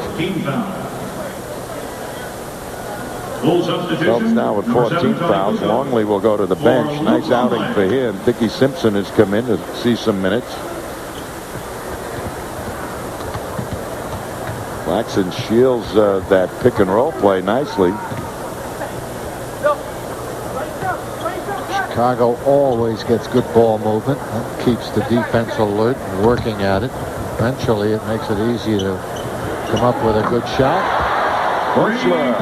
Celtics now with 14 fouls. Longley will go to the bench. Nice outing for him. Dickie Simpson has come in to see some minutes. Claxton shields that pick and roll play nicely. Chicago always gets good ball movement. That keeps the defense alert and working at it. Eventually, it makes it easy to come up with a good shot. Buechler.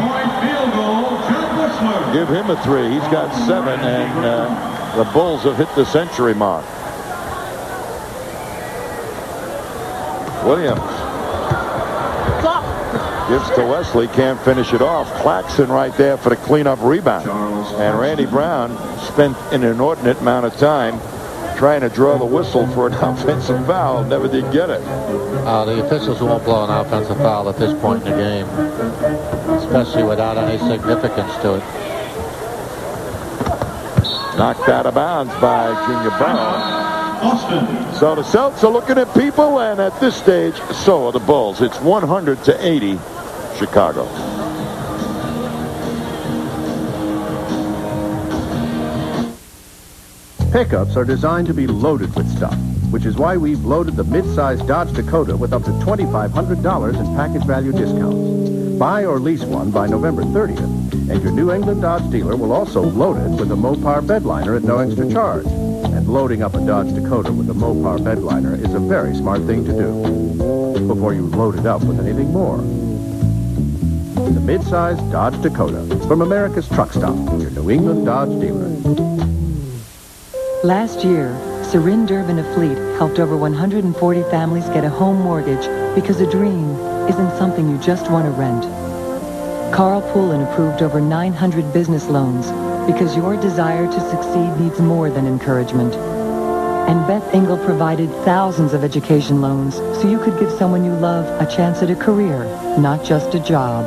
Give him a 3. He's got 7, and the Bulls have hit the century mark. Williams. Gives to Wesley, can't finish it off. Claxton right there for the cleanup rebound. And Randy Brown spent an inordinate amount of time trying to draw the whistle for an offensive foul. Never did get it. The officials won't blow an offensive foul at this point in the game, especially without any significance to it. Knocked out of bounds by Junior Brown. So the Celtics are looking at people, and at this stage, so are the Bulls. It's 100-80, Chicago. Pickups are designed to be loaded with stuff, which is why we've loaded the mid-size Dodge Dakota with up to $2,500 in package value discounts. Buy or lease one by November 30th, and your New England Dodge dealer will also load it with a Mopar bedliner at no extra charge. And loading up a Dodge Dakota with a Mopar bedliner is a very smart thing to do before you load it up with anything more. The mid-size Dodge Dakota from America's Truck Stop, your New England Dodge dealer. Last year, Sarin Durbin of Fleet helped over 140 families get a home mortgage because a dream isn't something you just want to rent. Carl Poulin approved over 900 business loans because your desire to succeed needs more than encouragement. And Beth Engel provided thousands of education loans so you could give someone you love a chance at a career, not just a job.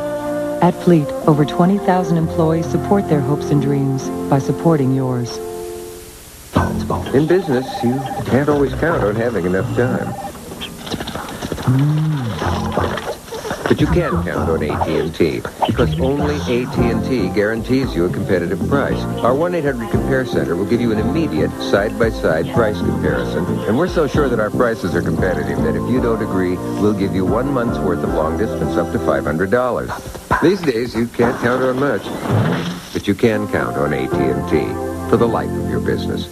At Fleet, over 20,000 employees support their hopes and dreams by supporting yours. In business, you can't always count on having enough time. But you can count on AT&T, because only AT&T guarantees you a competitive price. Our 1-800-COMPARE Center will give you an immediate side-by-side price comparison, and we're so sure that our prices are competitive that if you don't agree, we'll give you 1 month's worth of long distance up to $500. These days, you can't count on much, but you can count on AT&T for the life of your business.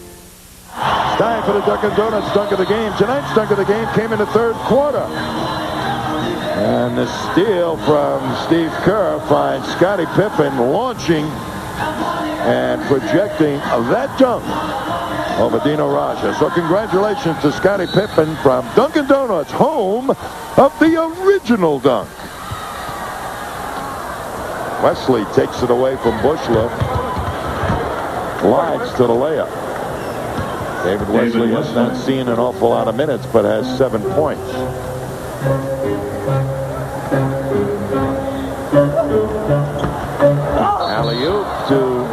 Time for the Dunkin' Donuts dunk of the game. Tonight's dunk of the game came in the third quarter. And the steal from Steve Kerr finds Scottie Pippen launching and projecting that dunk over Dino Raja. So congratulations to Scottie Pippen from Dunkin' Donuts, home of the original dunk. Wesley takes it away from Buechler. Glides to the layup. David Wesley has not seen an awful lot of minutes, but has 7 points. Alley-oop to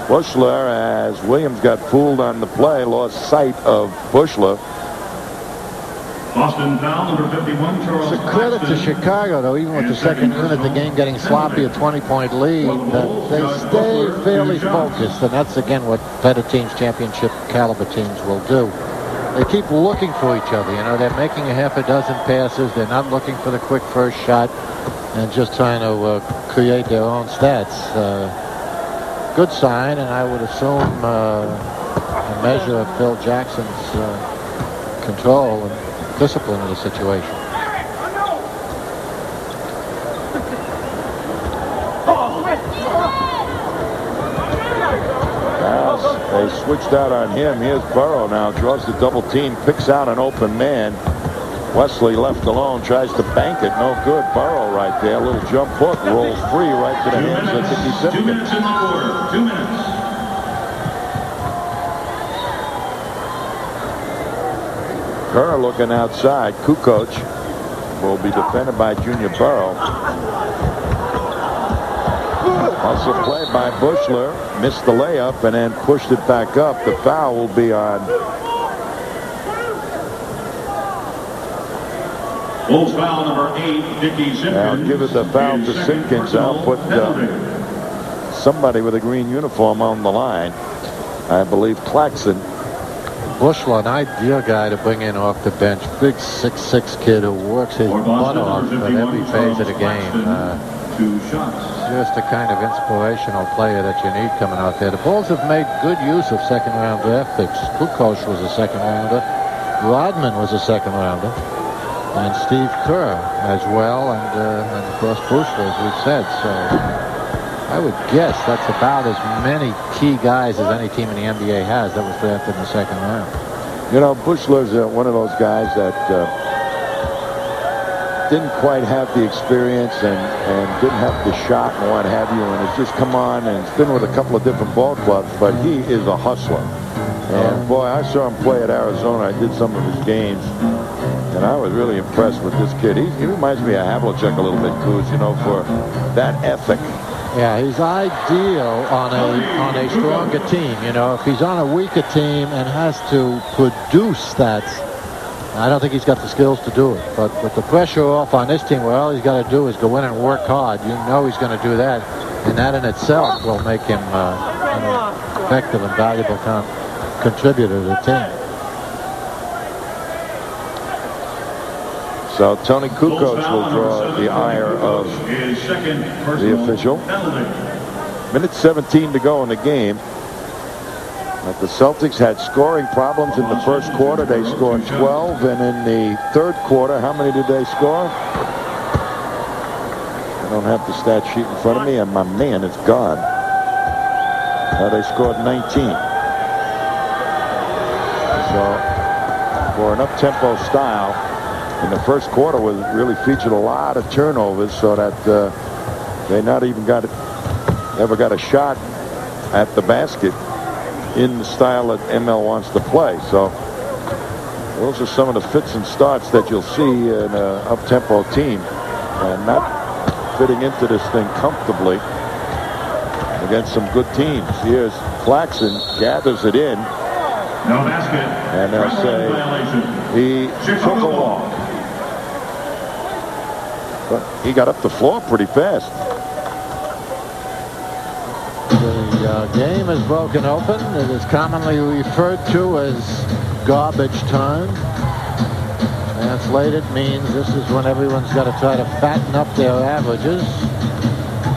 Buechler as Williams got fooled on the play, lost sight of Buechler. Boston foul number 51, Charles It's a credit to Claxton. Chicago, though, even with the second unit, the game getting sloppy, a 20-point lead, that they stay fairly focused, and that's, again, what better teams, championship caliber teams will do. They keep looking for each other, you know, they're making a half a dozen passes, they're not looking for the quick first shot, and just trying to create their own stats. Good sign, and I would assume a measure of Phil Jackson's control and discipline of the situation. They switched out on him. Here's Burrow now. Draws the double team. Picks out an open man. Wesley left alone. Tries to bank it. No good. Burrow right there. A little jump hook. Rolls free right to the hands of Dickey Simpkins. 2 minutes in the quarter. 2 minutes. Kerr looking outside. Kukoc will be defended by Junior Burrow. Also played by Bushler. Missed the layup and then pushed it back up. The foul will be on Bulls foul number 8, Dickey Simpkins. I'll give it the foul to Simpkins. I'll put somebody with a green uniform on the line. I believe Claxton. Bushler, an ideal guy to bring in off the bench. Big 6'6" kid who works his butt off at every phase of the game. 2 shots. Just the kind of inspirational player that you need coming out there. The Bulls have made good use of second-round draft picks. Kukoc was a second-rounder. Rodman was a second-rounder. And Steve Kerr as well. And of course, Bushler, as we've said. So I would guess that's about as many key guys as any team in the NBA has that was drafted in the second round. You know, Bushler's one of those guys that didn't quite have the experience and didn't have the shot and what have you, and it's just come on, and he's been with a couple of different ball clubs, but he is a hustler. And boy, I saw him play at Arizona. I did some of his games, and I was really impressed with this kid. He reminds me of Havlicek a little bit, Kuz, you know, for that ethic. Yeah, he's ideal on a stronger team. You know, if he's on a weaker team and has to produce stats, I don't think he's got the skills to do it. But with the pressure off on this team, where all he's got to do is go in and work hard, you know he's going to do that. And that in itself will make him an effective and valuable contributor to the team. So Tony Kukoc will draw the ire of the official. Minute 17 to go in the game. But the Celtics had scoring problems in the first quarter. They scored 12, and in the third quarter, how many did they score? I don't have the stat sheet in front of me, and my man is gone. They scored 19. So for an up-tempo style, in the first quarter was really featured a lot of turnovers, so that they not even ever got a shot at the basket in the style that ML wants to play. So those are some of the fits and starts that you'll see in an up-tempo team, and not fitting into this thing comfortably against some good teams. Here's Claxton, gathers it in, no basket, and they'll say he took a walk. But he got up the floor pretty fast. The game is broken open. It is commonly referred to as garbage time. Translated means this is when everyone's got to try to fatten up their averages.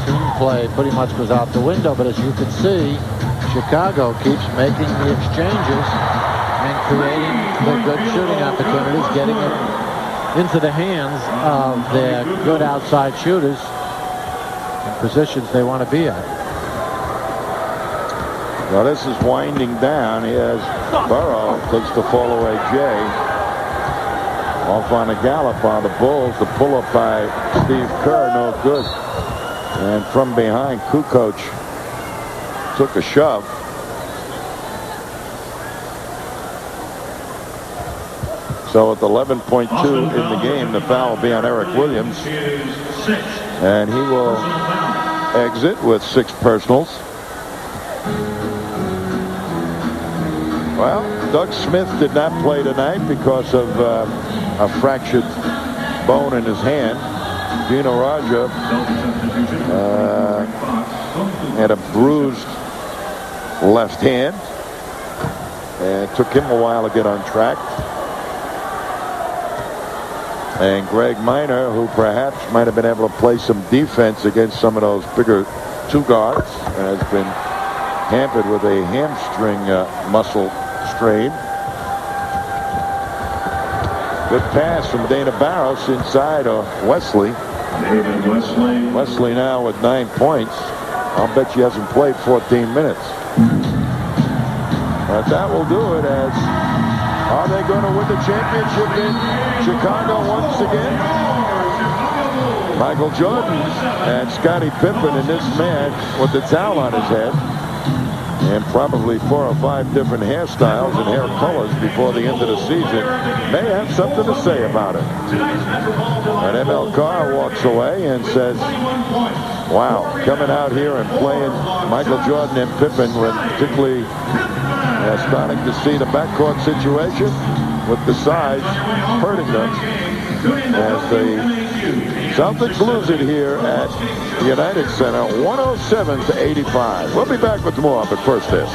Team play pretty much goes out the window, but as you can see, Chicago keeps making the exchanges and creating the good shooting opportunities, getting it into the hands of their good outside shooters in positions they want to be at. Now this is winding down. Here's Burrow, takes the fall away Jay. Off on a gallop by the Bulls. The pull-up by Steve Kerr, no good. And from behind, Kukoc took a shove. So with 11.2 in the game, the foul will be on Eric Williams. And he will exit with 6 personals. Well, Doug Smith did not play tonight because of a fractured bone in his hand. Dino Raja had a bruised left hand, and it took him a while to get on track. And Greg Minor, who perhaps might have been able to play some defense against some of those bigger two guards, has been hampered with a hamstring muscle strain. Good pass from Dana Barros inside of Wesley. Wesley now with 9 points. I'll bet he hasn't played 14 minutes. But that will do it. As are they going to win the championship in Chicago once again? Michael Jordan and Scottie Pippen in this match with the towel on his head, and probably 4 or 5 different hairstyles and hair colors before the end of the season, may have something to say about it. And ML Carr walks away and says, wow, coming out here and playing Michael Jordan and Pippen, when particularly starting to see the backcourt situation with the size hurting them, as the Celtics lose it here at the United Center, 107-85. We'll be back with more, but first this.